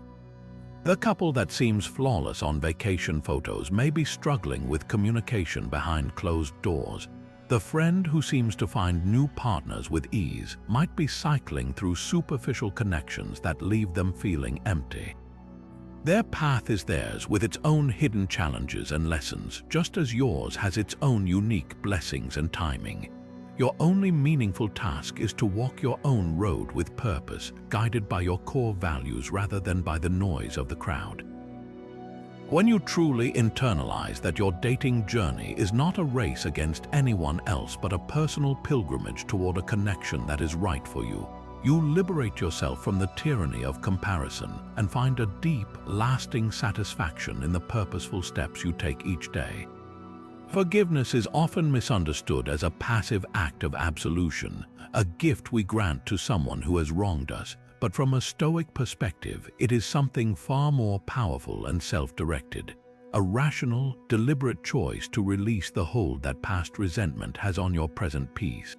The couple that seems flawless on vacation photos may be struggling with communication behind closed doors. The friend who seems to find new partners with ease might be cycling through superficial connections that leave them feeling empty. Their path is theirs with its own hidden challenges and lessons, just as yours has its own unique blessings and timing. Your only meaningful task is to walk your own road with purpose, guided by your core values rather than by the noise of the crowd. When you truly internalize that your dating journey is not a race against anyone else but a personal pilgrimage toward a connection that is right for you, you liberate yourself from the tyranny of comparison and find a deep, lasting satisfaction in the purposeful steps you take each day. Forgiveness is often misunderstood as a passive act of absolution, a gift we grant to someone who has wronged us. But from a Stoic perspective, it is something far more powerful and self-directed, a rational, deliberate choice to release the hold that past resentment has on your present peace.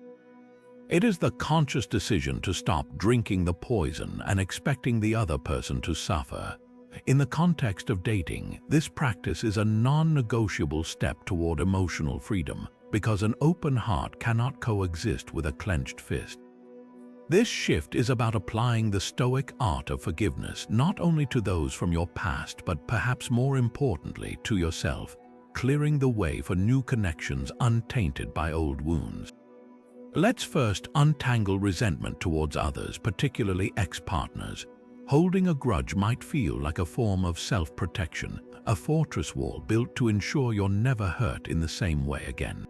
It is the conscious decision to stop drinking the poison and expecting the other person to suffer. In the context of dating, this practice is a non-negotiable step toward emotional freedom, because an open heart cannot coexist with a clenched fist. This shift is about applying the Stoic art of forgiveness not only to those from your past but perhaps more importantly to yourself, clearing the way for new connections untainted by old wounds. Let's first untangle resentment towards others, particularly ex-partners. Holding a grudge might feel like a form of self-protection, a fortress wall built to ensure you're never hurt in the same way again.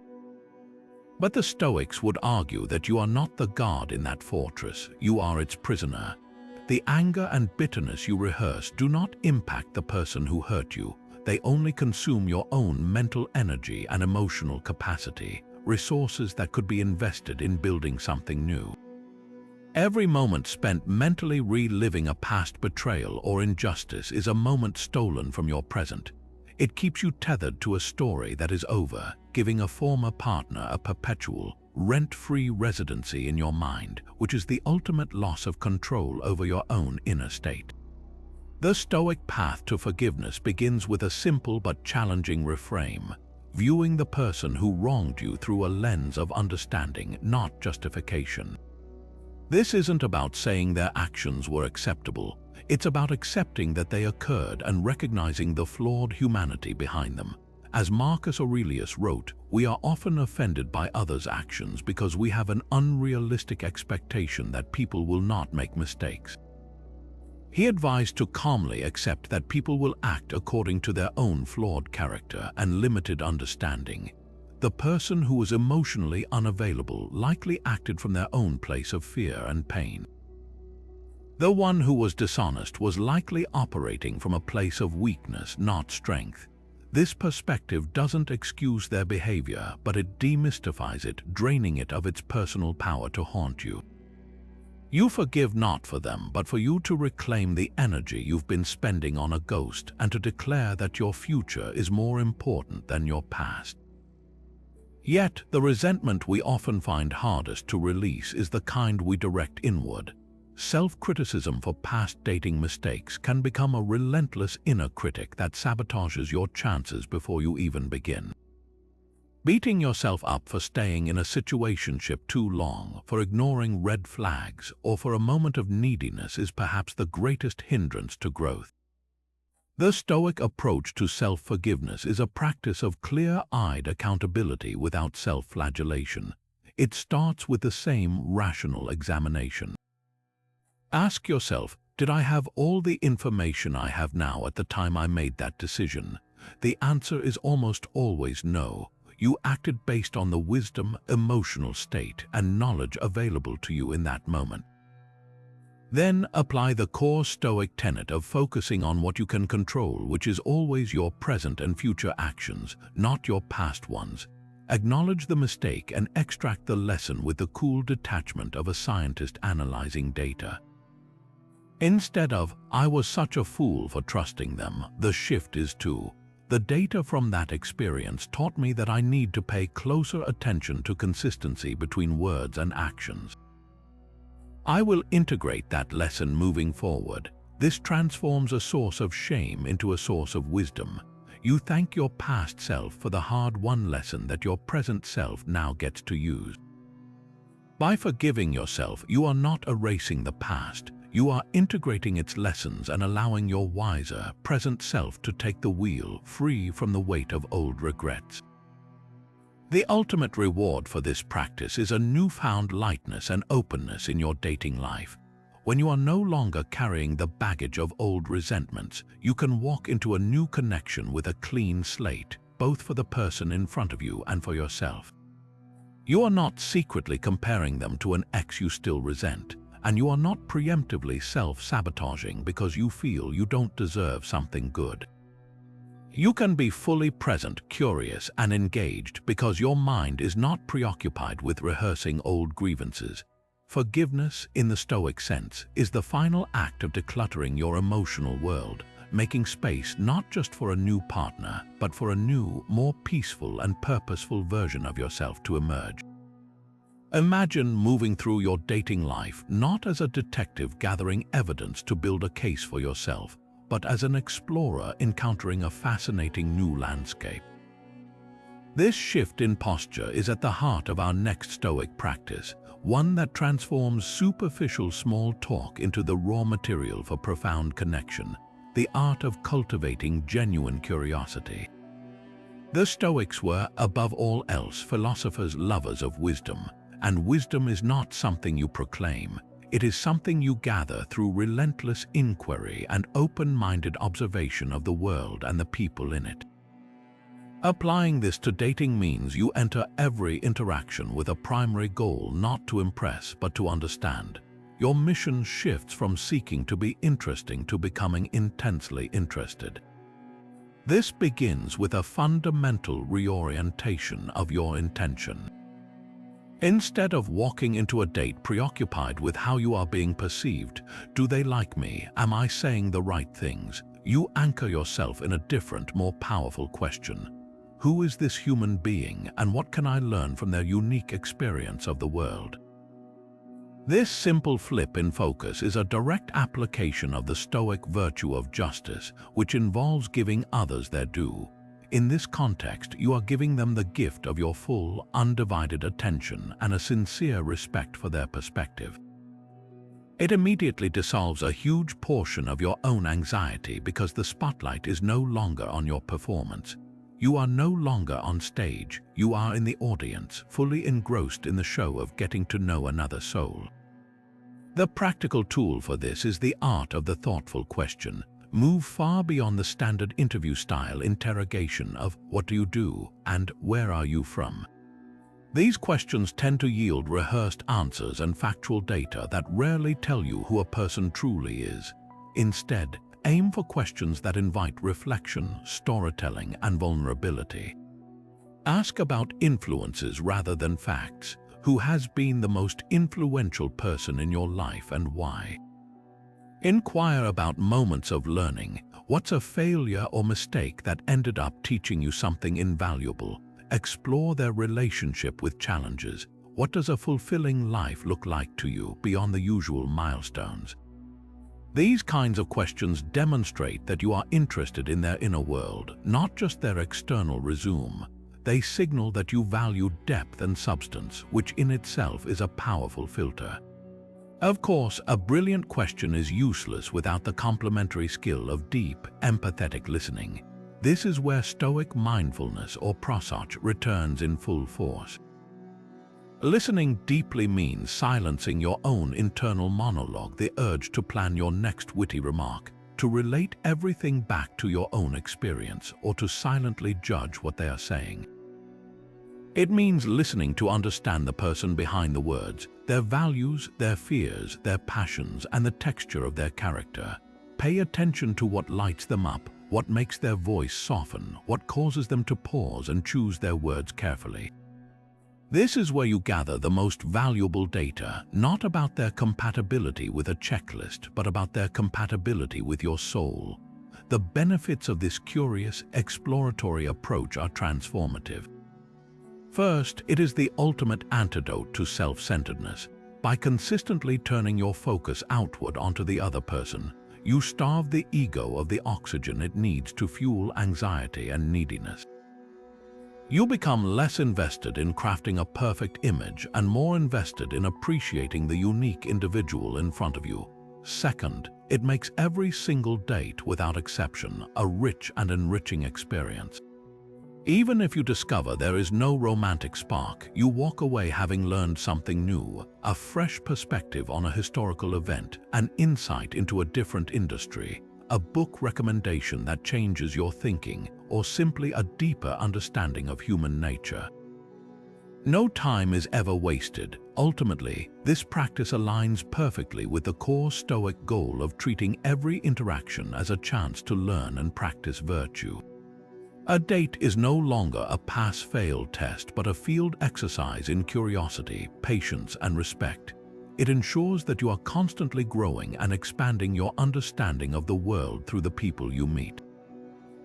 But the Stoics would argue that you are not the guard in that fortress, you are its prisoner. The anger and bitterness you rehearse do not impact the person who hurt you, they only consume your own mental energy and emotional capacity, resources that could be invested in building something new. Every moment spent mentally reliving a past betrayal or injustice is a moment stolen from your present. It keeps you tethered to a story that is over, giving a former partner a perpetual, rent-free residency in your mind, which is the ultimate loss of control over your own inner state. The Stoic path to forgiveness begins with a simple but challenging reframe, viewing the person who wronged you through a lens of understanding, not justification. This isn't about saying their actions were acceptable. It's about accepting that they occurred and recognizing the flawed humanity behind them. As Marcus Aurelius wrote, we are often offended by others' actions because we have an unrealistic expectation that people will not make mistakes. He advised to calmly accept that people will act according to their own flawed character and limited understanding. The person who was emotionally unavailable likely acted from their own place of fear and pain. The one who was dishonest was likely operating from a place of weakness, not strength. This perspective doesn't excuse their behavior, but it demystifies it, draining it of its personal power to haunt you. You forgive not for them, but for you to reclaim the energy you've been spending on a ghost and to declare that your future is more important than your past. Yet, the resentment we often find hardest to release is the kind we direct inward. Self-criticism for past dating mistakes can become a relentless inner critic that sabotages your chances before you even begin. Beating yourself up for staying in a situationship too long, for ignoring red flags, or for a moment of neediness is perhaps the greatest hindrance to growth. The Stoic approach to self-forgiveness is a practice of clear-eyed accountability without self-flagellation. It starts with the same rational examination. Ask yourself, did I have all the information I have now at the time I made that decision? The answer is almost always no. You acted based on the wisdom, emotional state, and knowledge available to you in that moment. Then apply the core Stoic tenet of focusing on what you can control, which is always your present and future actions, not your past ones. Acknowledge the mistake and extract the lesson with the cool detachment of a scientist analyzing data. Instead of, I was such a fool for trusting them, the shift is to, the data from that experience taught me that I need to pay closer attention to consistency between words and actions. I will integrate that lesson moving forward. This transforms a source of shame into a source of wisdom. You thank your past self for the hard-won lesson that your present self now gets to use. By forgiving yourself, you are not erasing the past. You are integrating its lessons and allowing your wiser, present self to take the wheel, free from the weight of old regrets. The ultimate reward for this practice is a newfound lightness and openness in your dating life. When you are no longer carrying the baggage of old resentments, you can walk into a new connection with a clean slate, both for the person in front of you and for yourself. You are not secretly comparing them to an ex you still resent, and you are not preemptively self-sabotaging because you feel you don't deserve something good. You can be fully present, curious, and engaged because your mind is not preoccupied with rehearsing old grievances. Forgiveness, in the Stoic sense, is the final act of decluttering your emotional world, making space not just for a new partner, but for a new, more peaceful and purposeful version of yourself to emerge. Imagine moving through your dating life not as a detective gathering evidence to build a case for yourself, but as an explorer encountering a fascinating new landscape. This shift in posture is at the heart of our next Stoic practice, one that transforms superficial small talk into the raw material for profound connection, the art of cultivating genuine curiosity. The Stoics were, above all else, philosophers, lovers of wisdom, And wisdom is not something you proclaim. It is something you gather through relentless inquiry and open-minded observation of the world and the people in it. Applying this to dating means you enter every interaction with a primary goal not to impress but to understand. Your mission shifts from seeking to be interesting to becoming intensely interested. This begins with a fundamental reorientation of your intention. Instead of walking into a date preoccupied with how you are being perceived, do they like me? Am I saying the right things? You anchor yourself in a different, more powerful question. Who is this human being, and what can I learn from their unique experience of the world? This simple flip in focus is a direct application of the Stoic virtue of justice, which involves giving others their due. In this context, you are giving them the gift of your full, undivided attention and a sincere respect for their perspective. It immediately dissolves a huge portion of your own anxiety because the spotlight is no longer on your performance. You are no longer on stage, you are in the audience, fully engrossed in the show of getting to know another soul. The practical tool for this is the art of the thoughtful question. Move far beyond the standard interview-style interrogation of "what do you do?" and "where are you from?" These questions tend to yield rehearsed answers and factual data that rarely tell you who a person truly is. Instead, aim for questions that invite reflection, storytelling, and vulnerability. Ask about influences rather than facts. Who has been the most influential person in your life and why? Inquire about moments of learning. What's a failure or mistake that ended up teaching you something invaluable? Explore their relationship with challenges. What does a fulfilling life look like to you beyond the usual milestones? These kinds of questions demonstrate that you are interested in their inner world, not just their external resume. They signal that you value depth and substance, which in itself is a powerful filter. Of course, a brilliant question is useless without the complementary skill of deep, empathetic listening. This is where Stoic mindfulness or prosach returns in full force. Listening deeply means silencing your own internal monologue, the urge to plan your next witty remark, to relate everything back to your own experience, or to silently judge what they are saying. It means listening to understand the person behind the words, their values, their fears, their passions, and the texture of their character. Pay attention to what lights them up, what makes their voice soften, what causes them to pause and choose their words carefully. This is where you gather the most valuable data, not about their compatibility with a checklist, but about their compatibility with your soul. The benefits of this curious, exploratory approach are transformative. First, it is the ultimate antidote to self-centeredness. By consistently turning your focus outward onto the other person, you starve the ego of the oxygen it needs to fuel anxiety and neediness. You become less invested in crafting a perfect image and more invested in appreciating the unique individual in front of you. Second, it makes every single date, without exception, a rich and enriching experience. Even if you discover there is no romantic spark, you walk away having learned something new, a fresh perspective on a historical event, an insight into a different industry, a book recommendation that changes your thinking, or simply a deeper understanding of human nature. No time is ever wasted. Ultimately, this practice aligns perfectly with the core Stoic goal of treating every interaction as a chance to learn and practice virtue. A date is no longer a pass-fail test, but a field exercise in curiosity, patience, and respect. It ensures that you are constantly growing and expanding your understanding of the world through the people you meet.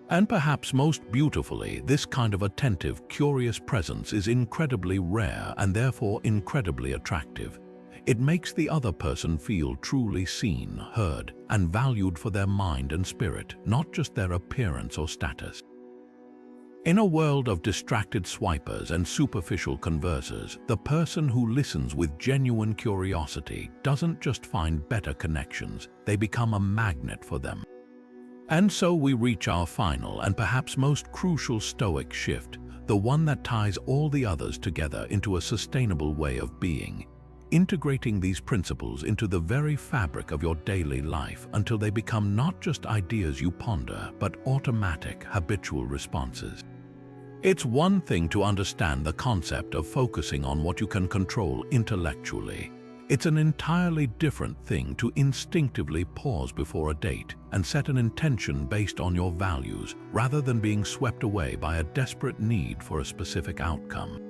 And perhaps most beautifully, this kind of attentive, curious presence is incredibly rare and therefore incredibly attractive. It makes the other person feel truly seen, heard, and valued for their mind and spirit, not just their appearance or status. In a world of distracted swipers and superficial conversers, the person who listens with genuine curiosity doesn't just find better connections, they become a magnet for them. And so we reach our final and perhaps most crucial Stoic shift, the one that ties all the others together into a sustainable way of being, integrating these principles into the very fabric of your daily life until they become not just ideas you ponder, but automatic, habitual responses. It's one thing to understand the concept of focusing on what you can control intellectually. It's an entirely different thing to instinctively pause before a date and set an intention based on your values rather than being swept away by a desperate need for a specific outcome.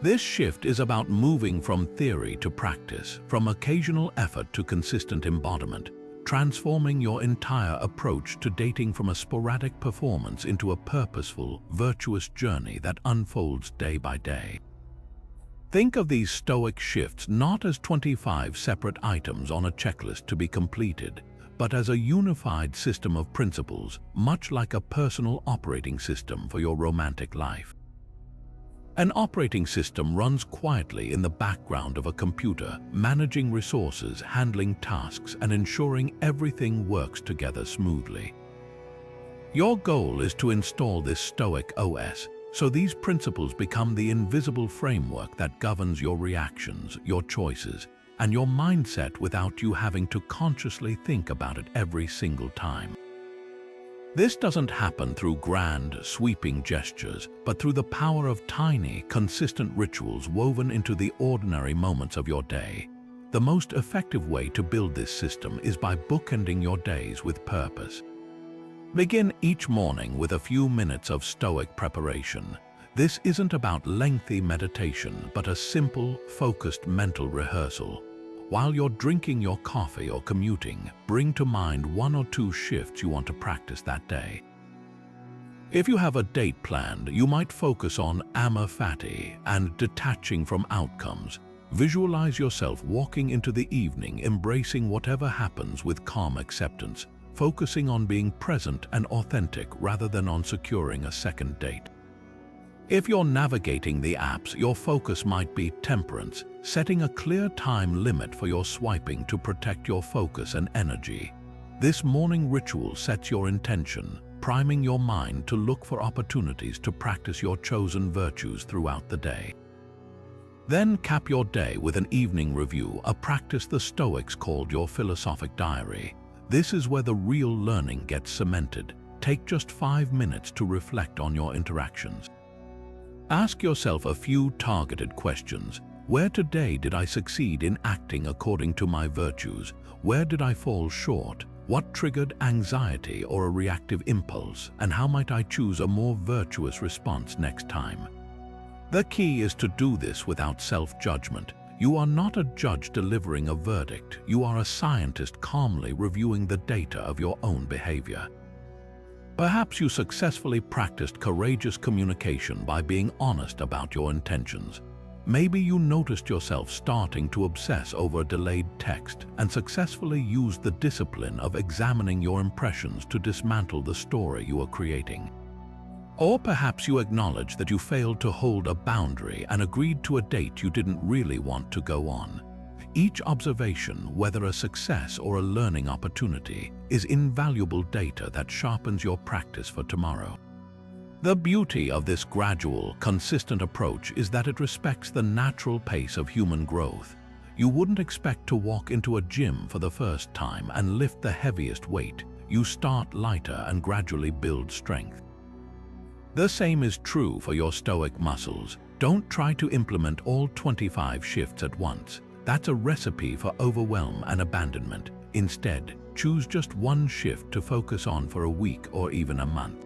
This shift is about moving from theory to practice, from occasional effort to consistent embodiment, transforming your entire approach to dating from a sporadic performance into a purposeful, virtuous journey that unfolds day by day. Think of these Stoic shifts not as 25 separate items on a checklist to be completed, but as a unified system of principles, much like a personal operating system for your romantic life. An operating system runs quietly in the background of a computer, managing resources, handling tasks, and ensuring everything works together smoothly. Your goal is to install this Stoic OS, so these principles become the invisible framework that governs your reactions, your choices, and your mindset without you having to consciously think about it every single time. This doesn't happen through grand, sweeping gestures, but through the power of tiny, consistent rituals woven into the ordinary moments of your day. The most effective way to build this system is by bookending your days with purpose. Begin each morning with a few minutes of Stoic preparation. This isn't about lengthy meditation, but a simple, focused mental rehearsal. While you're drinking your coffee or commuting, bring to mind 1 or 2 shifts you want to practice that day. If you have a date planned, you might focus on Amor Fati and detaching from outcomes. Visualize yourself walking into the evening, embracing whatever happens with calm acceptance, focusing on being present and authentic rather than on securing a second date. If you're navigating the apps, your focus might be temperance, setting a clear time limit for your swiping to protect your focus and energy. This morning ritual sets your intention, priming your mind to look for opportunities to practice your chosen virtues throughout the day. Then cap your day with an evening review, a practice the Stoics called your philosophic diary. This is where the real learning gets cemented. Take just 5 minutes to reflect on your interactions. Ask yourself a few targeted questions. Where today did I succeed in acting according to my virtues? Where did I fall short? What triggered anxiety or a reactive impulse? And how might I choose a more virtuous response next time? The key is to do this without self-judgment. You are not a judge delivering a verdict. You are a scientist calmly reviewing the data of your own behavior. Perhaps you successfully practiced courageous communication by being honest about your intentions. Maybe you noticed yourself starting to obsess over a delayed text and successfully used the discipline of examining your impressions to dismantle the story you are creating. Or perhaps you acknowledge that you failed to hold a boundary and agreed to a date you didn't really want to go on. Each observation, whether a success or a learning opportunity, is invaluable data that sharpens your practice for tomorrow. The beauty of this gradual, consistent approach is that it respects the natural pace of human growth. You wouldn't expect to walk into a gym for the first time and lift the heaviest weight. You start lighter and gradually build strength. The same is true for your Stoic muscles. Don't try to implement all 25 shifts at once. That's a recipe for overwhelm and abandonment. Instead, choose just one shift to focus on for a week or even a month.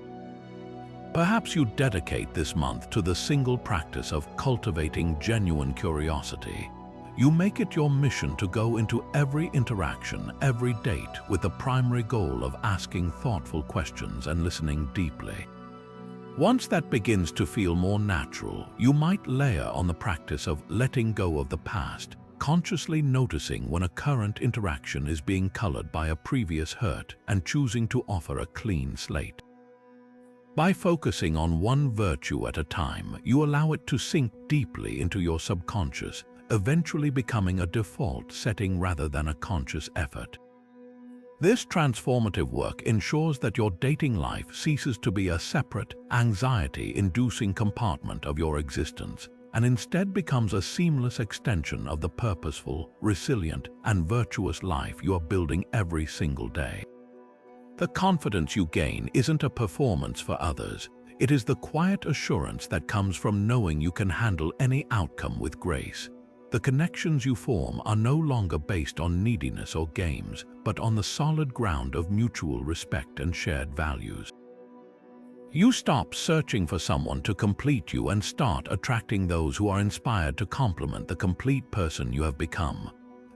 Perhaps you dedicate this month to the single practice of cultivating genuine curiosity. You make it your mission to go into every interaction, every date, with the primary goal of asking thoughtful questions and listening deeply. Once that begins to feel more natural, you might layer on the practice of letting go of the past, consciously noticing when a current interaction is being colored by a previous hurt and choosing to offer a clean slate. By focusing on one virtue at a time, you allow it to sink deeply into your subconscious, eventually becoming a default setting rather than a conscious effort. This transformative work ensures that your dating life ceases to be a separate, anxiety-inducing compartment of your existence and instead becomes a seamless extension of the purposeful, resilient, and virtuous life you are building every single day. The confidence you gain isn't a performance for others. It is the quiet assurance that comes from knowing you can handle any outcome with grace. The connections you form are no longer based on neediness or games, but on the solid ground of mutual respect and shared values. You stop searching for someone to complete you and start attracting those who are inspired to complement the complete person you have become.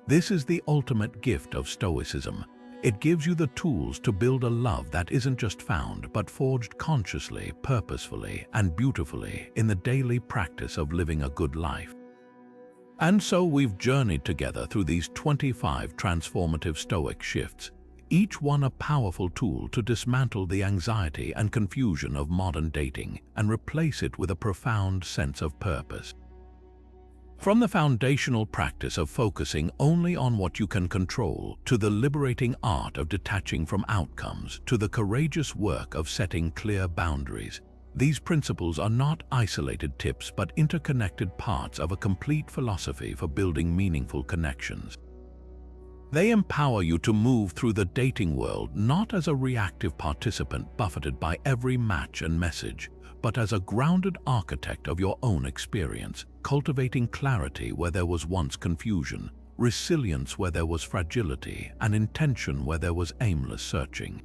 This is the ultimate gift of Stoicism. It gives you the tools to build a love that isn't just found, but forged consciously, purposefully, and beautifully in the daily practice of living a good life. And so we've journeyed together through these 25 transformative Stoic shifts, each one a powerful tool to dismantle the anxiety and confusion of modern dating and replace it with a profound sense of purpose. From the foundational practice of focusing only on what you can control, to the liberating art of detaching from outcomes, to the courageous work of setting clear boundaries, these principles are not isolated tips but interconnected parts of a complete philosophy for building meaningful connections. They empower you to move through the dating world not as a reactive participant buffeted by every match and message, but as a grounded architect of your own experience, cultivating clarity where there was once confusion, resilience where there was fragility, and intention where there was aimless searching.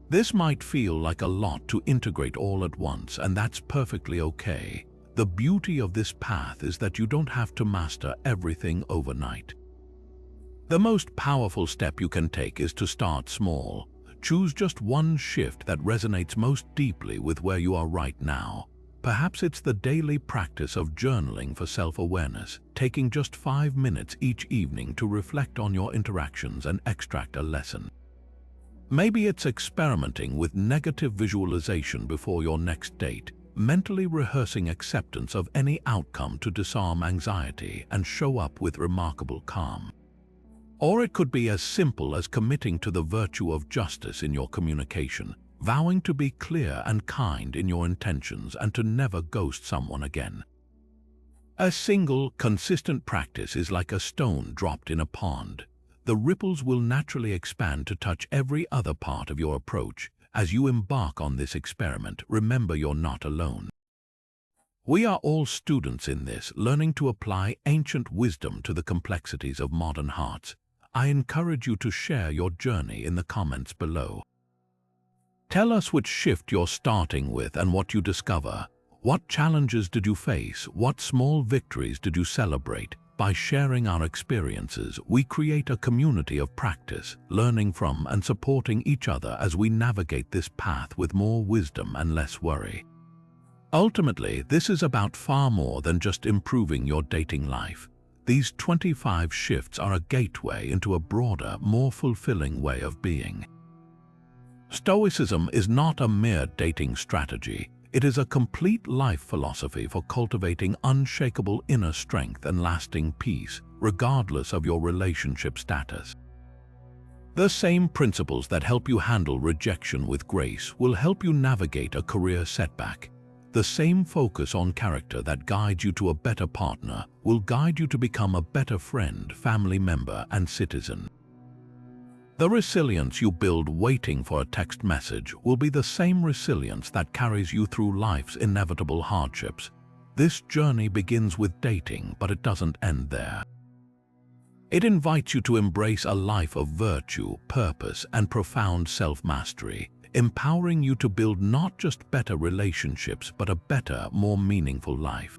This might feel like a lot to integrate all at once, and that's perfectly okay. The beauty of this path is that you don't have to master everything overnight. The most powerful step you can take is to start small. Choose just one shift that resonates most deeply with where you are right now. Perhaps it's the daily practice of journaling for self-awareness, taking just 5 minutes each evening to reflect on your interactions and extract a lesson. Maybe it's experimenting with negative visualization before your next date, mentally rehearsing acceptance of any outcome to disarm anxiety and show up with remarkable calm. Or it could be as simple as committing to the virtue of justice in your communication, vowing to be clear and kind in your intentions and to never ghost someone again. A single, consistent practice is like a stone dropped in a pond. The ripples will naturally expand to touch every other part of your approach. As you embark on this experiment, remember you're not alone. We are all students in this, learning to apply ancient wisdom to the complexities of modern hearts. I encourage you to share your journey in the comments below. Tell us which shift you're starting with and what you discover. What challenges did you face? What small victories did you celebrate? By sharing our experiences, we create a community of practice, learning from and supporting each other as we navigate this path with more wisdom and less worry. Ultimately, this is about far more than just improving your dating life. These 25 shifts are a gateway into a broader, more fulfilling way of being. Stoicism is not a mere dating strategy. It is a complete life philosophy for cultivating unshakable inner strength and lasting peace, regardless of your relationship status. The same principles that help you handle rejection with grace will help you navigate a career setback. The same focus on character that guides you to a better partner will guide you to become a better friend, family member, and citizen. The resilience you build waiting for a text message will be the same resilience that carries you through life's inevitable hardships. This journey begins with dating, but it doesn't end there. It invites you to embrace a life of virtue, purpose, and profound self-mastery, empowering you to build not just better relationships, but a better, more meaningful life.